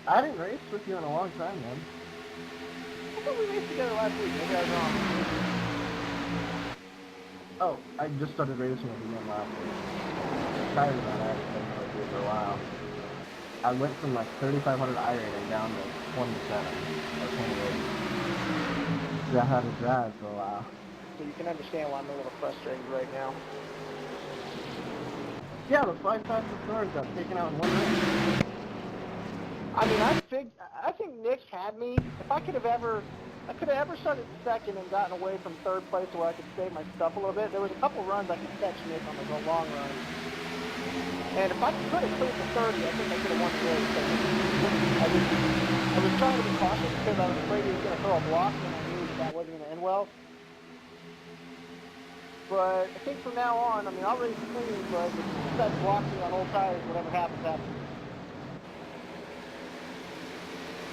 I didn't race with you in a long time, man. I thought we raced together last week. Maybe I was wrong. Oh, I just started racing with you again last week. Tires on I haven't been with you for a while. I went from like 3,500 I rating down to 27 or 28. I had to drive for a while. So you can understand why I'm a little frustrated right now. Yeah, the 5 fastest cars got taken out in one race. I mean, I think Nick had me. If I could have ever started second and gotten away from third place where I could save my stuff a little bit. There was a couple runs I could catch Nick on the long run. And if I could have cleared the 30, I think I could have won the race. I was trying to be cautious because I was afraid he was going to throw a block, and I knew that wasn't going to end well. But I think from now on, I mean, I'll race clean, but if you decide to block me on old tires, whatever happens, happens.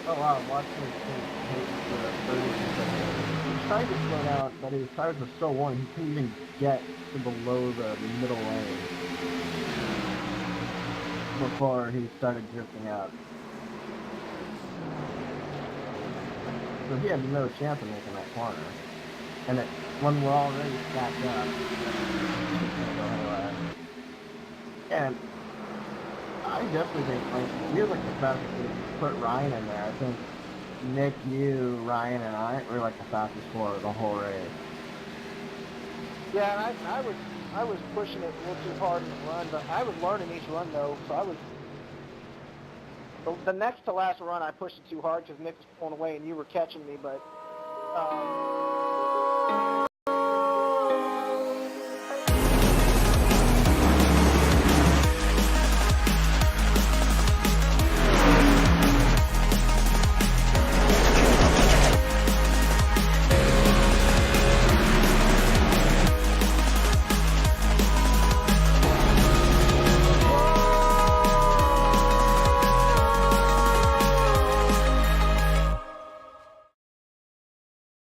Oh wow, watching him take the 30 He tried to slow down, but his tires were so worn he couldn't even get to below the middle lane before he started drifting out. So he had no chance of making that corner. And when we're already stacked up, it's gonna go anywhere. And I definitely think, like, you're like the fastest to put Ryan in there. I think Nick, you, Ryan, and I were like the fastest four of the whole race. Yeah, and I was pushing it a little too hard in the run, but I was learning each run though, so I was. The next to last run, I pushed it too hard because Nick was pulling away and you were catching me, but.